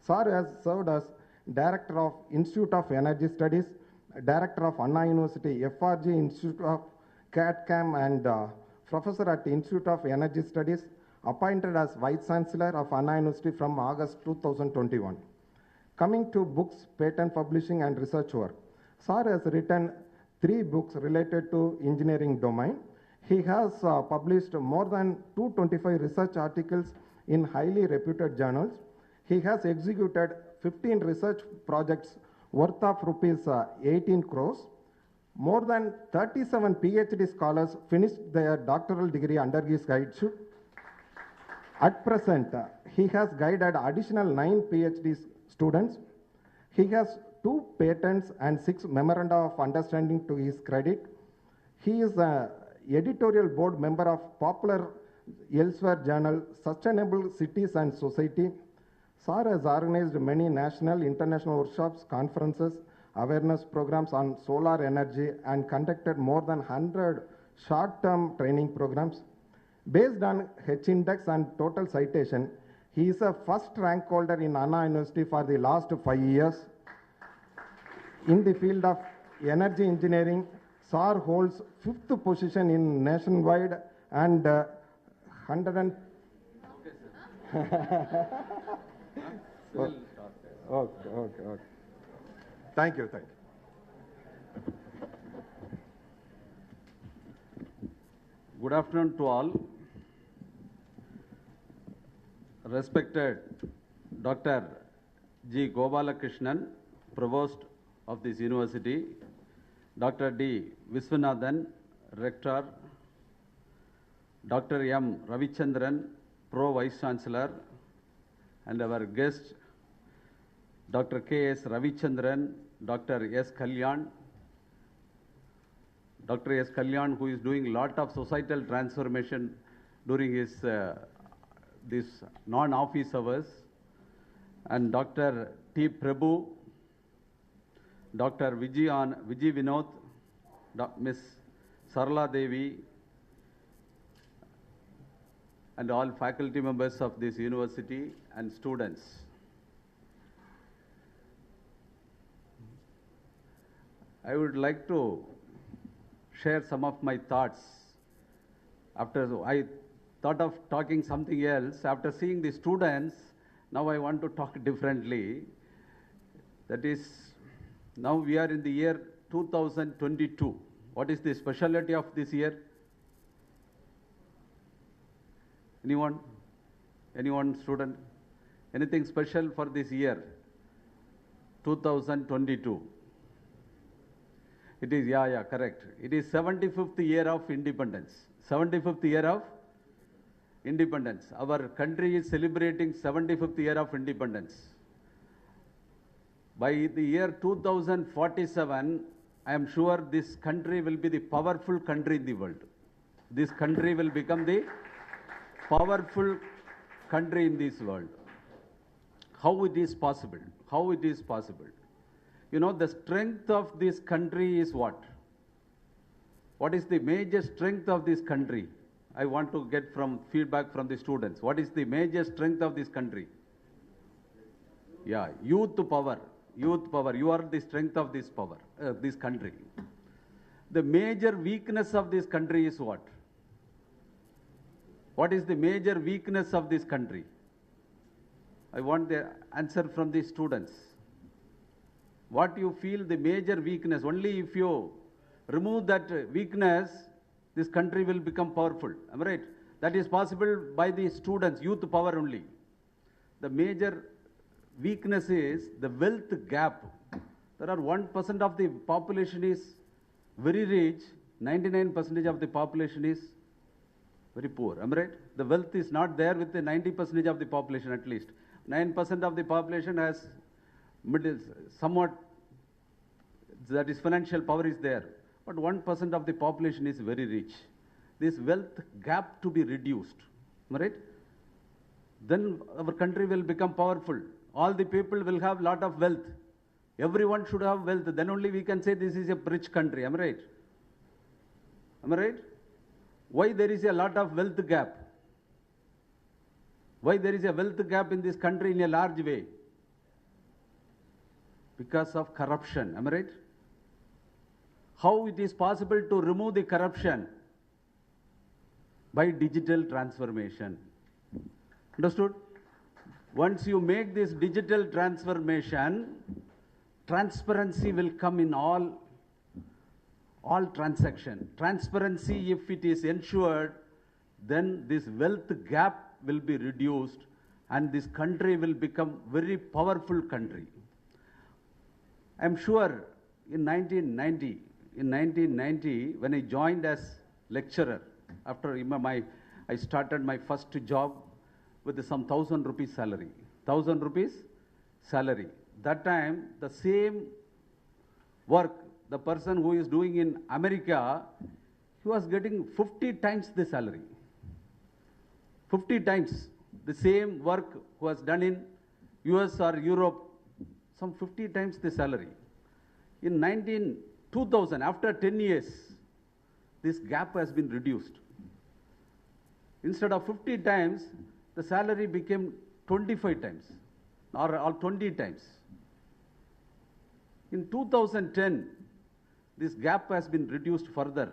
Sir has served as director of Institute of Energy Studies, director of Anna University FRG Institute of CAD/CAM, and professor at the Institute of Energy Studies, appointed as Vice Chancellor of Anna University from August 2021. Coming to books, patent publishing, and research work, Sir has written 3 books related to engineering domain. He has published more than 225 research articles in highly reputed journals. He has executed 15 research projects worth of rupees 18 crores. More than 37 PhD scholars finished their doctoral degree under his guideship. At present, he has guided additional 9 PhD students. He has 2 patents and 6 memoranda of understanding to his credit. He is an editorial board member of popular elsewhere journal Sustainable Cities and Society. Sir has organized many national, international workshops, conferences, awareness programs on solar energy, and conducted more than 100 short-term training programs. Based on H-index and total citation, he is a first rank holder in Anna University for the last 5 years. In the field of energy engineering, Sir holds 5th position in nationwide and 100 Okay. Thank you. Good afternoon to all. Respected Dr. G. Gopalakrishnan, Provost of this university, Dr. D. Viswanathan, Rector, Dr. M. Ravichandran, Pro Vice Chancellor, and our guest, Dr. K. S. Ravichandran, Dr. S. Kalyan, Dr. S. Kalyan, who is doing a lot of societal transformation during his this non-office hours, and Dr. T. Prabhu, Dr. Vijay Vinod, Ms. Sarla Devi, and all faculty members of this university and students. I would like to share some of my thoughts. After I thought of talking something else, after seeing the students, now I want to talk differently. That is, now we are in the year 2022, What is the specialty of this year? Anyone? Anyone, student? Anything special for this year? 2022. It is, yeah, correct. It is 75th year of independence. 75th year of independence. Our country is celebrating 75th year of independence. By the year 2047, I am sure this country will be the powerful country in the world. This country will become the powerful country in this world. How it is possible? How it is possible? You know, the strength of this country is what? What is the major strength of this country? I want to get from feedback from the students. What is the major strength of this country? Yeah, youth power. Youth power. You are the strength of this power, this country. The major weakness of this country is what? What is the major weakness of this country? I want the answer from the students. What you feel the major weakness? Only if you remove that weakness, this country will become powerful. Am I right? That is possible by the students, youth power only. The major weakness is the wealth gap. There are 1% of the population is very rich, 99% of the population is very poor. Am I right? The wealth is not there with the 90% of the population at least. 9% of the population has middle, somewhat, that is financial power is there. But 1% of the population is very rich. This wealth gap to be reduced. Am I right? Then our country will become powerful. All the people will have lot of wealth. Everyone should have wealth. Then only we can say this is a rich country. Am I right? Am I right? Why there is a lot of wealth gap? Why there is a wealth gap in this country in a large way? Because of corruption. Am I right? How it is possible to remove the corruption? By digital transformation. Understood? Once you make this digital transformation, transparency will come in all transaction. Transparency, if it is ensured, then this wealth gap will be reduced and this country will become very powerful country. I am sure in 1990, when I joined as lecturer, after I started my first job with some 1,000 rupees salary. 1,000 rupees salary. That time, the same work, the person who is doing in America, he was getting 50 times the salary. 50 times the same work was done in US or Europe, some 50 times the salary. In 2000, after 10 years, this gap has been reduced. Instead of 50 times, the salary became 25 times or 20 times. In 2010, this gap has been reduced further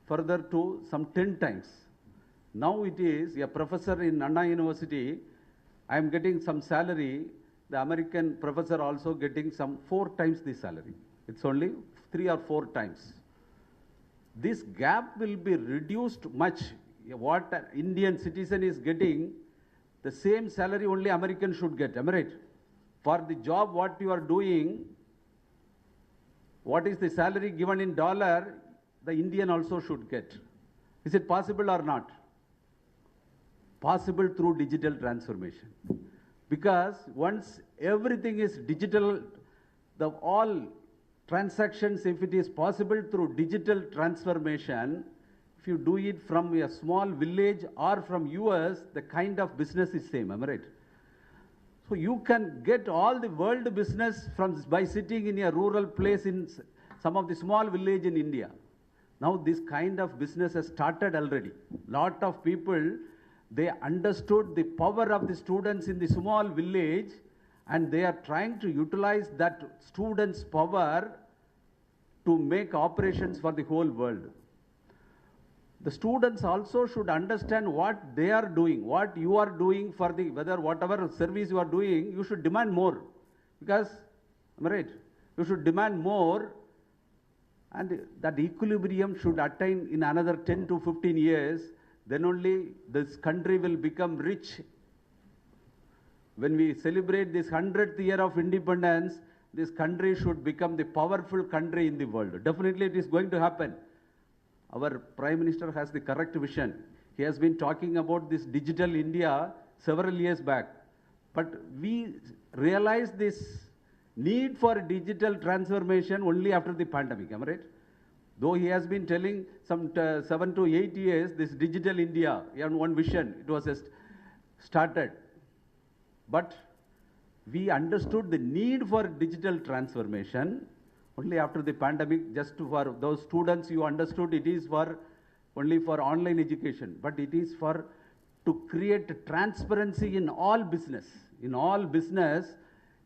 to some 10 times. Now it is a professor in Anna University, I am getting some salary, the American professor also getting some 4 times the salary. It's only 3 or 4 times. This gap will be reduced much. What an Indian citizen is getting, the same salary only American should get. Am I right? For the job what you are doing, what is the salary given in dollar, the Indian also should get. Is it possible or not? Possible through digital transformation. Because once everything is digital, all transactions, if it is possible through digital transformation, if you do it from a small village or from US, the kind of business is same. Am I right? So you can get all the world business by sitting in a rural place in some of the small village in India. Now this kind of business has started already. Lot of people, they understood the power of the students in the small village and they are trying to utilize that students' power to make operations for the whole world. The students also should understand what they are doing, what you are doing for the, whatever service you are doing, you should demand more. Because, am I right? You should demand more And that equilibrium should attain in another 10 to 15 years, then only this country will become rich. When we celebrate this 100th year of independence, this country should become the powerful country in the world. Definitely it is going to happen. Our Prime Minister has the correct vision. He has been talking about this digital India several years back. But we realized this need for digital transformation only after the pandemic, am I right? Though he has been telling some 7 to 8 years, this digital India, and one vision, it was started. But we understood the need for digital transformation only after the pandemic. Just for those students, you understood it is for only for online education, but it is for to create transparency in all business. In all business,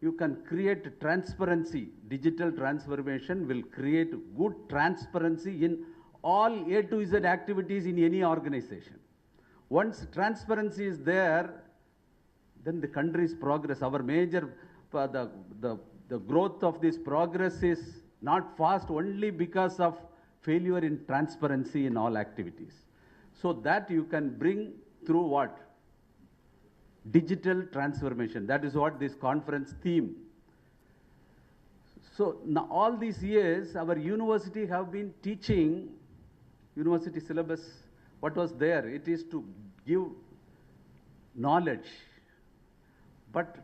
you can create transparency. Digital transformation will create good transparency in all A to Z activities in any organization. Once transparency is there, then the country's progress, our major, the growth of this progress is not fast only because of failure in transparency in all activities. So that you can bring through what? Digital transformation. That is what this conference theme. So now all these years, our university have been teaching, university syllabus, what was there? It is to give knowledge. But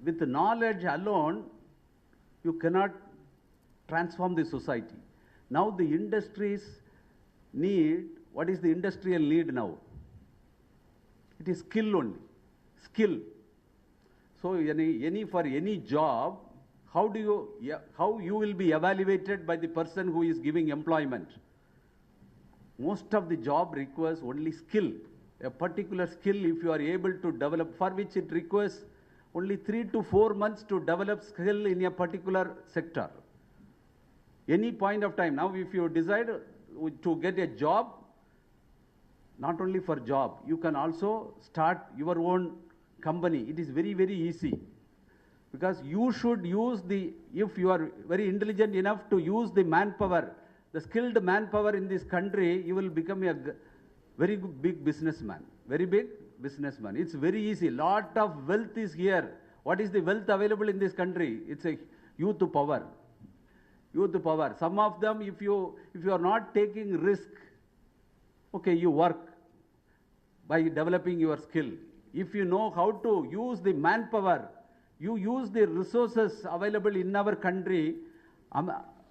with knowledge alone, you cannot transform the society. Now the industries need, what is the industrial need now? It is skill only. Skill. So for any job, how you will be evaluated by the person who is giving employment? Most of the job requires only skill. A particular skill, if you are able to develop, for which it requires only 3 to 4 months to develop skill in a particular sector. Any point of time. Now if you decide to get a job, not only for job, you can also start your own company. It is very, very easy. Because you should use if you are very intelligent enough to use the manpower, the skilled manpower in this country, you will become a very big businessman. Very big businessman. It's very easy. Lot of wealth is here. What is the wealth available in this country? It's a youth power. Youth power. Some of them, if you are not taking risk, okay, you work by developing your skill. If you know how to use the manpower, you use the resources available in our country.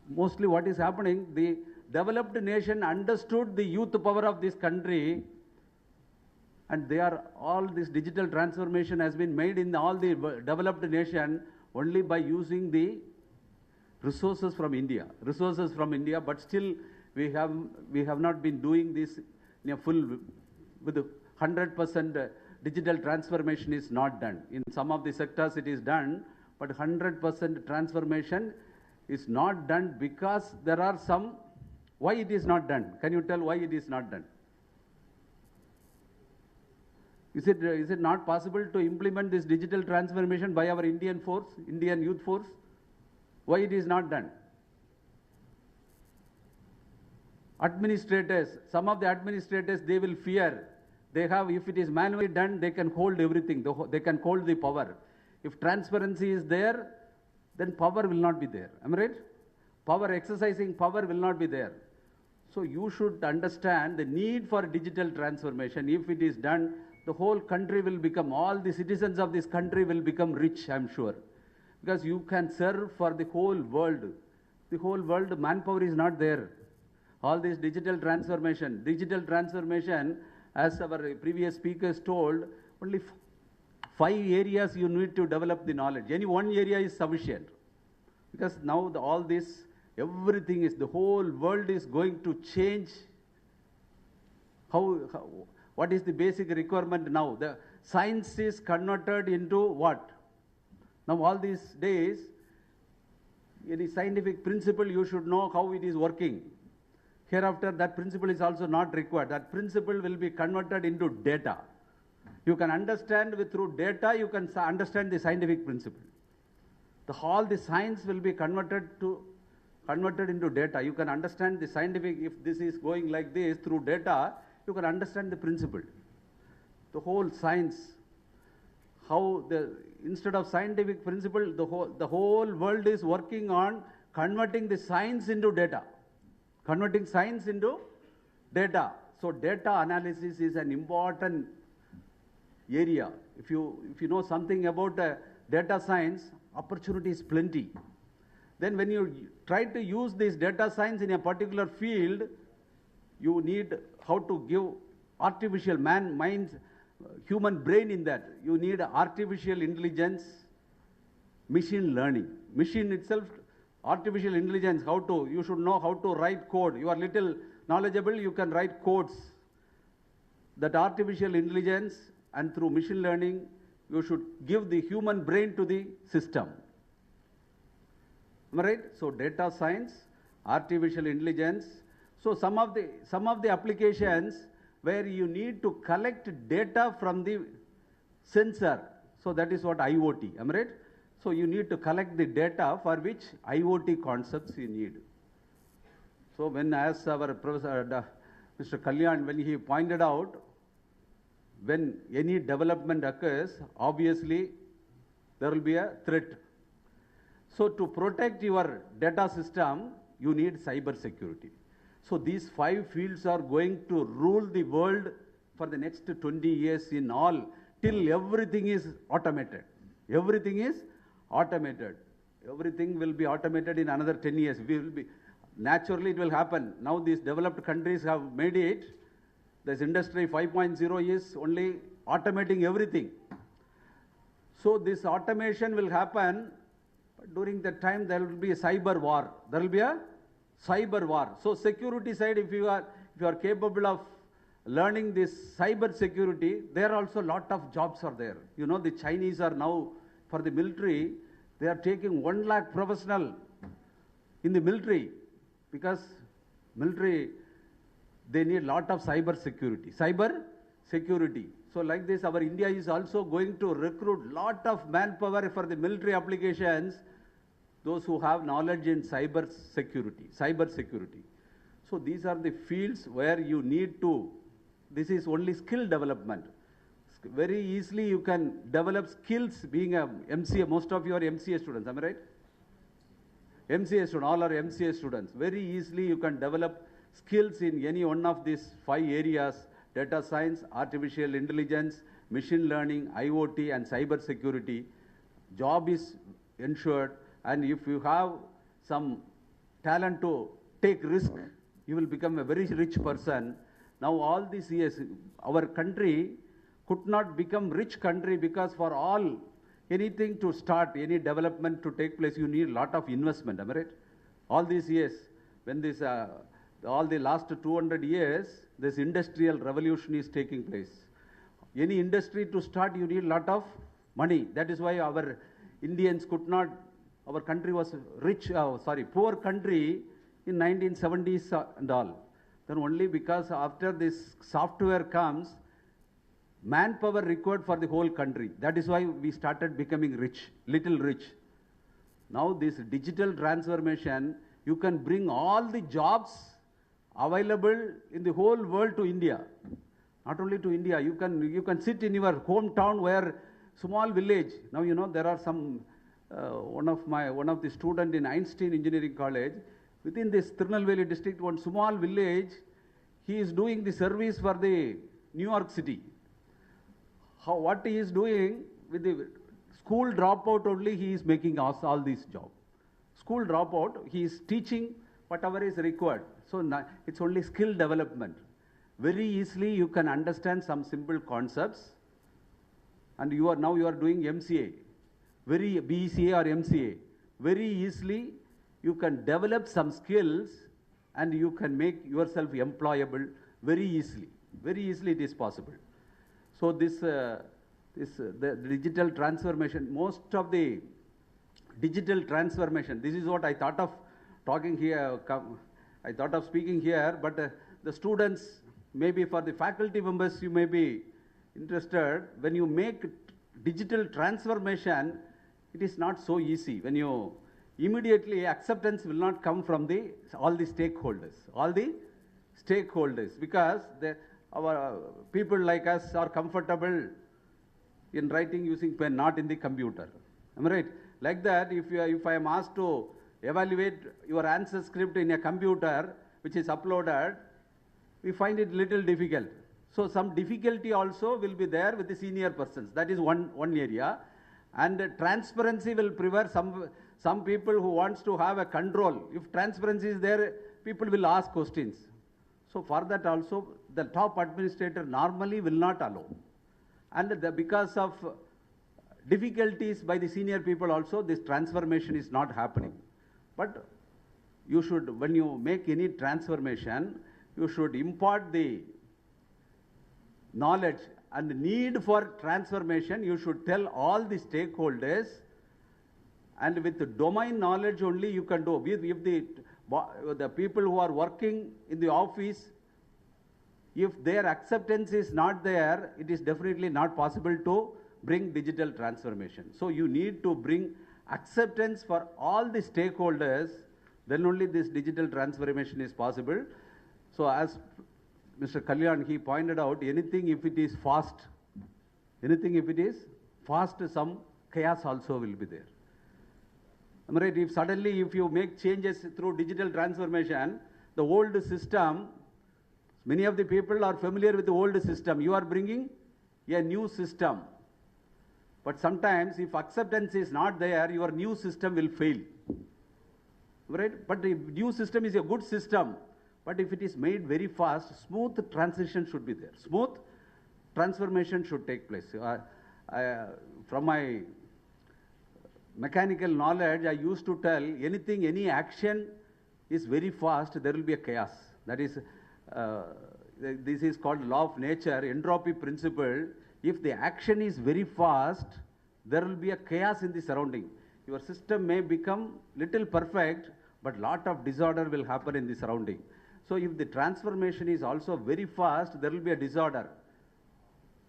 Mostly what is happening, the developed nation understood the youth power of this country, and all this digital transformation has been made in all the developed nation only by using the resources from India. Resources from India, but still we have not been doing this in a full, with 100% digital transformation is not done. In some of the sectors it is done, but 100% transformation is not done because there are some. Why it is not done? Can you tell why it is not done? Is it not possible to implement this digital transformation by our Indian youth force? Why it is not done? Administrators, some of the administrators, they will fear. If it is manually done, they can hold everything. They can hold the power. If transparency is there, then power will not be there. Am I right? Exercising power will not be there. So you should understand the need for digital transformation. If it is done, the whole country will become, all the citizens of this country will become rich, I'm sure. Because you can serve for the whole world. The whole world, manpower is not there. All this digital transformation, as our previous speakers told, only 5 areas you need to develop the knowledge. Any one area is sufficient. Because now all this, everything is, the whole world is going to change. What is the basic requirement now? The science is converted into what? Now all these days, any scientific principle, you should know how it is working. Hereafter, that principle is also not required. That principle will be converted into data. You can understand through data, you can understand the scientific principle. All the science will be converted to converted into data. You can understand the scientific, if this is going like this through data, you can understand the principle. The whole science, how instead of scientific principle, the whole world is working on converting the science into data. Converting science into data. So data analysis is an important area. If you know something about data science, opportunity is plenty. Then when you try to use this data science in a particular field, you need how to give artificial human brain in that. You need artificial intelligence, machine learning. Machine itself, artificial intelligence, you should know how to write code. You are little knowledgeable, you can write codes. That artificial intelligence and through machine learning, you should give the human brain to the system. Am I right? So data science, artificial intelligence. So some of the applications where you need to collect data from the sensor. So that is what IoT. Am I right? So you need to collect the data for which IoT concepts you need. So when, as our Professor Mr. Kalyan, when he pointed out, when any development occurs, obviously there will be a threat. So to protect your data system, you need cyber security. So these 5 fields are going to rule the world for the next 20 years in all, till everything is automated. Everything is automated. Everything will be automated in another 10 years. Naturally it will happen. Now these developed countries have made it. This industry 5.0 is only automating everything. So this automation will happen. During that time, there will be a cyber war. There will be a cyber war. So security side, if you are capable of learning this cyber security, there are also a lot of jobs are there. You know, the Chinese are now, for the military, they are taking 1 lakh professional in the military, because military, they need lot of cyber security. Cyber security. So like this, our India is also going to recruit lot of manpower for the military applications, those who have knowledge in cyber security. So these are the fields where you need to, this is only skill development. Very easily you can develop skills being a MCA. Most of you are MCA students, am I right? MCA students, all are MCA students. Very easily you can develop skills in any one of these 5 areas: data science, artificial intelligence, machine learning, IoT, and cyber security. Job is ensured, and if you have some talent to take risk, you will become a very rich person. Now all these years, our country could not become rich country because for all, anything to start, any development to take place, you need a lot of investment, am I right? All these years, when this, all the last 200 years, this industrial revolution is taking place. Any industry to start, you need a lot of money. That is why our Indians could not, our country was poor country in 1970s and all. Then only because after this software comes, manpower required for the whole country. That is why we started becoming rich, little rich. Now this digital transformation, you can bring all the jobs available in the whole world to India. Not only to India, you can sit in your hometown where small village. Now you know there are some, one of the student in Einstein Engineering College, within this Tirunelveli district, one small village, he is doing the service for the New York City. What he is doing with the school dropout only, he is making all these jobs. School dropout, he is teaching whatever is required. So it's only skill development. Very easily you can understand some simple concepts, and now you are doing MCA, BCA or MCA. Very easily you can develop some skills and you can make yourself employable very easily. Very easily it is possible. So the digital transformation, most of the digital transformation, this is what I thought of talking here, I thought of speaking here, but the students, maybe for the faculty members, you may be interested. When you make digital transformation, it is not so easy. When you immediately acceptance will not come from all the stakeholders, because our people like us are comfortable in writing using pen, not in the computer. Am I right? Like that, if I am asked to evaluate your answer script in a computer which is uploaded, we find it little difficult. So some difficulty also will be there with the senior persons. That is one area. And transparency will prevail. Some people who wants to have a control. If transparency is there, people will ask questions. So for that also, the top administrator normally will not allow. And because of difficulties by the senior people also, this transformation is not happening. But you should, when you make any transformation, you should impart the knowledge and the need for transformation. You should tell all the stakeholders, and with the domain knowledge only you can do. If the people who are working in the office, if their acceptance is not there, it is definitely not possible to bring digital transformation. So you need to bring acceptance for all the stakeholders, then only this digital transformation is possible. So as Mr. Kalyan, he pointed out, anything if it is fast, some chaos also will be there. Am I right? If suddenly if you make changes through digital transformation, the old system, many of the people are familiar with the old system. You are bringing a new system. But sometimes if acceptance is not there, your new system will fail. Right? But the new system is a good system. But if it is made very fast, smooth transition should be there. Smooth transformation should take place. From my mechanical knowledge, I used to tell any action is very fast, there will be a chaos. That is, this is called law of nature, entropy principle. If the action is very fast, there will be a chaos in the surrounding. Your system may become little perfect, but lot of disorder will happen in the surrounding. So if the transformation is also very fast, there will be a disorder.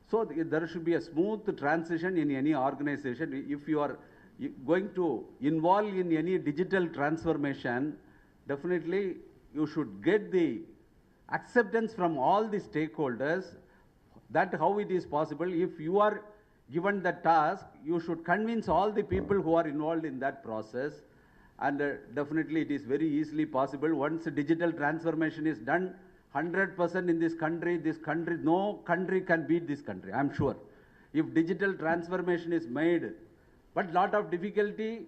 So there should be a smooth transition in any organization. If you are going to involve in any digital transformation, definitely you should get the acceptance from all the stakeholders. That how it is possible. If you are given the task, you should convince all the people who are involved in that process. And definitely it is very easily possible. Once digital transformation is done, 100% in this country, no country can beat this country, I am sure. If digital transformation is made, but lot of difficulty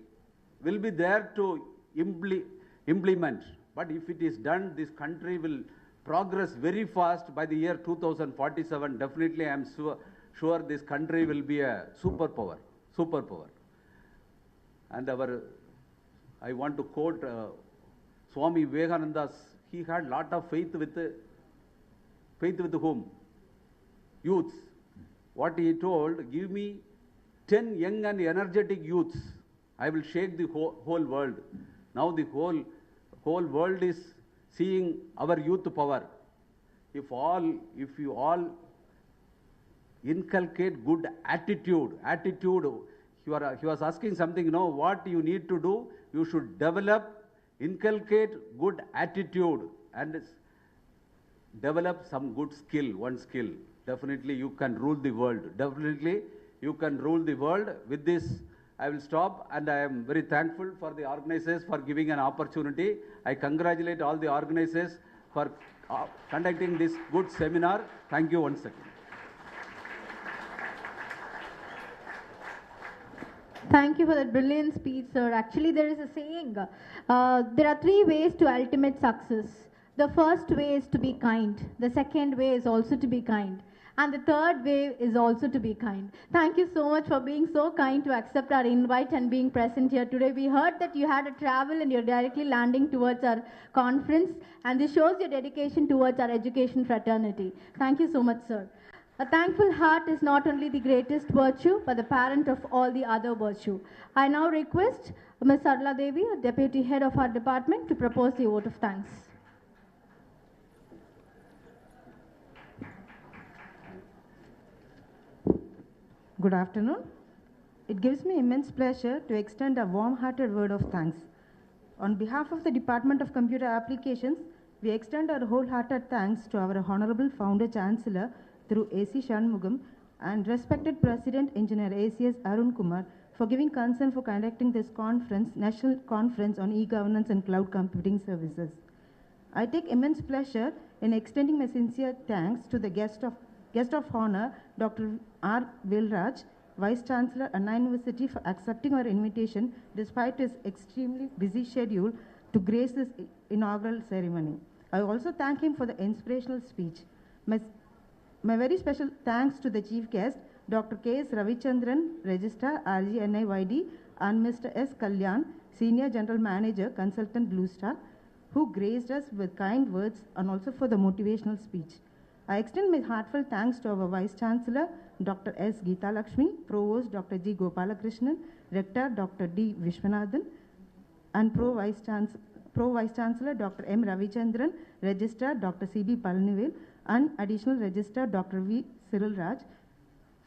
will be there to implement. But if it is done, this country will progress very fast. By the year 2047, definitely I am sure this country will be a superpower. And I want to quote Swami Vivekananda's, he had lot of faith with whom? Youths. What he told, give me 10 young and energetic youths, I will shake the whole world. Now the whole world is seeing our youth power. If you all inculcate good attitude, he was asking something, what you need to do, you should inculcate good attitude and develop some good skill, one skill. Definitely you can rule the world. With this, I will stop, and I am very thankful for the organizers for giving an opportunity. I congratulate all the organizers for conducting this good seminar. Thank you once again. Thank you for that brilliant speech, sir. Actually, there is a saying, there are 3 ways to ultimate success. The first way is to be kind. The second way is also to be kind. And the third way is also to be kind. Thank you so much for being so kind to accept our invite and being present here today. We heard that you had a travel and you're directly landing towards our conference, and this shows your dedication towards our education fraternity. Thank you so much, sir. A thankful heart is not only the greatest virtue, but the parent of all the other virtue. I now request Ms. Sarla Devi, Deputy Head of our department, to propose the vote of thanks. Good afternoon. It gives me immense pleasure to extend a warm-hearted word of thanks. On behalf of the Department of Computer Applications, we extend our wholehearted thanks to our Honorable Founder Chancellor through A.C. Shanmugam and respected President Engineer A.C.S. Arun Kumar for giving consent for conducting this National Conference on E-Governance and Cloud Computing Services. I take immense pleasure in extending my sincere thanks to the guest of honor, Dr. R. Vilraj, Vice Chancellor, Anna University, for accepting our invitation despite his extremely busy schedule to grace this inaugural ceremony. I also thank him for the inspirational speech. My very special thanks to the chief guest, Dr. K.S. Ravichandran, Registrar, RGNIYD, and Mr. S. Kalyan, Senior General Manager, Consultant Blue Star, who graced us with kind words and also for the motivational speech. I extend my heartfelt thanks to our Vice Chancellor, Dr. S. Geeta Lakshmi, Provost Dr. G. Gopalakrishnan, Rector Dr. D. Vishwanathan, and Pro Vice Chancellor Dr. M. Ravichandran, Registrar Dr. C.B. Palanivel, and Additional Registrar Dr. V. Cyril Raj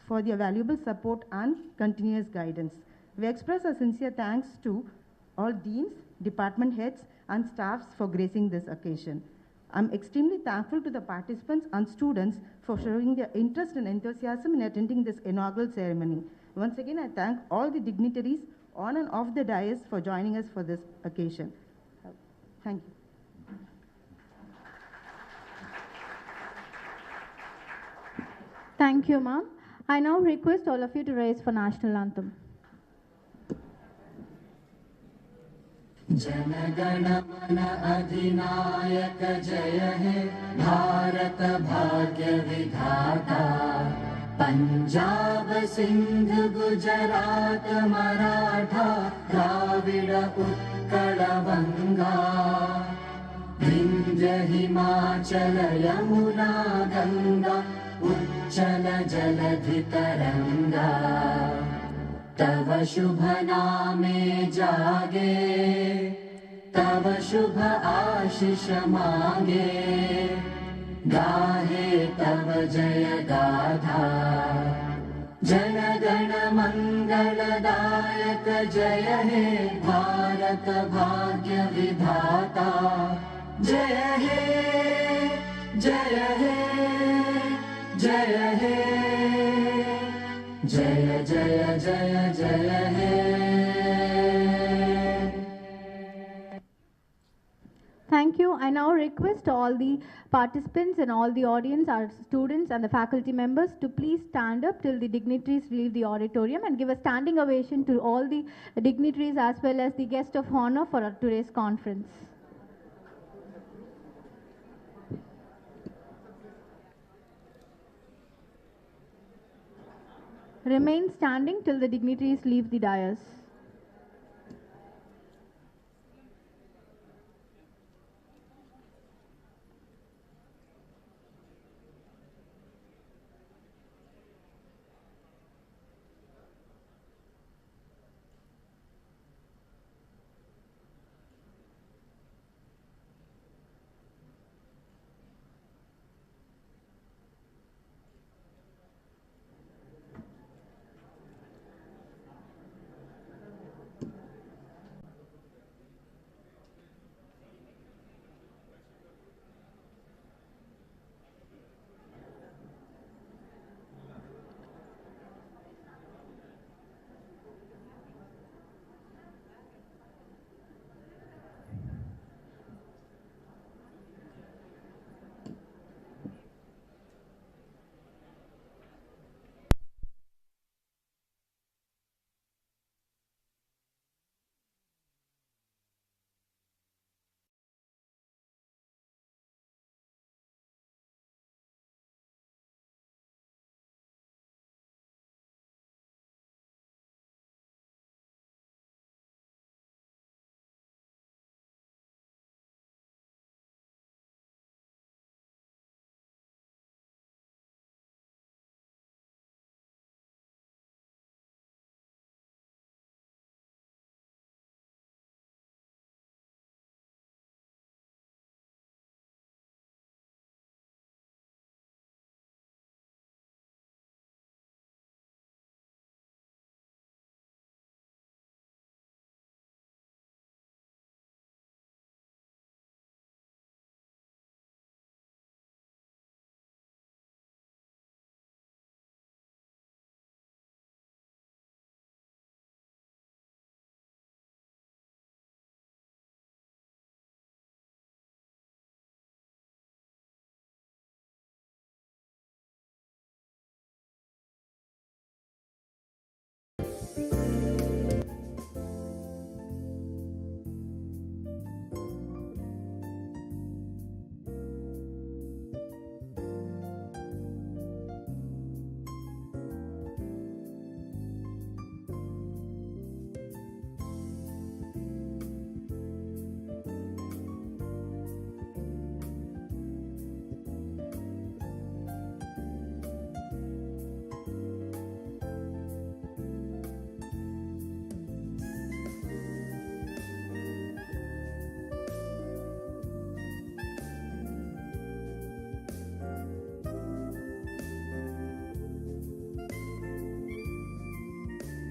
for their valuable support and continuous guidance. We express our sincere thanks to all deans, department heads, and staffs for gracing this occasion. I'm extremely thankful to the participants and students for showing their interest and enthusiasm in attending this inaugural ceremony. Once again, I thank all the dignitaries on and off the dais for joining us for this occasion. Thank you. Thank you, ma'am. I now request all of you to rise for national anthem. जनगण मन अधिनायक जय हे भारत भाग्य विधाता पंजाब सिंध गुजरात मराठा द्राविड उत्कल बंगा विंध्य हिमाचल यमुना गंगा उच्चल जलधि तरंगा तव शुभ नामे जागे तव शुभ आशीष मांगे गाहे तव जय गाथा जन गण मंगलदायक जय हे भारत भाग्य विधाता जय हे जय हे जय हे जय जय जय जय हे. Thank you. I now request all the participants and all the audience, our students and the faculty members to please stand up till the dignitaries leave the auditorium and give a standing ovation to all the dignitaries as well as the guest of honor for today's conference. Remain standing till the dignitaries leave the dais.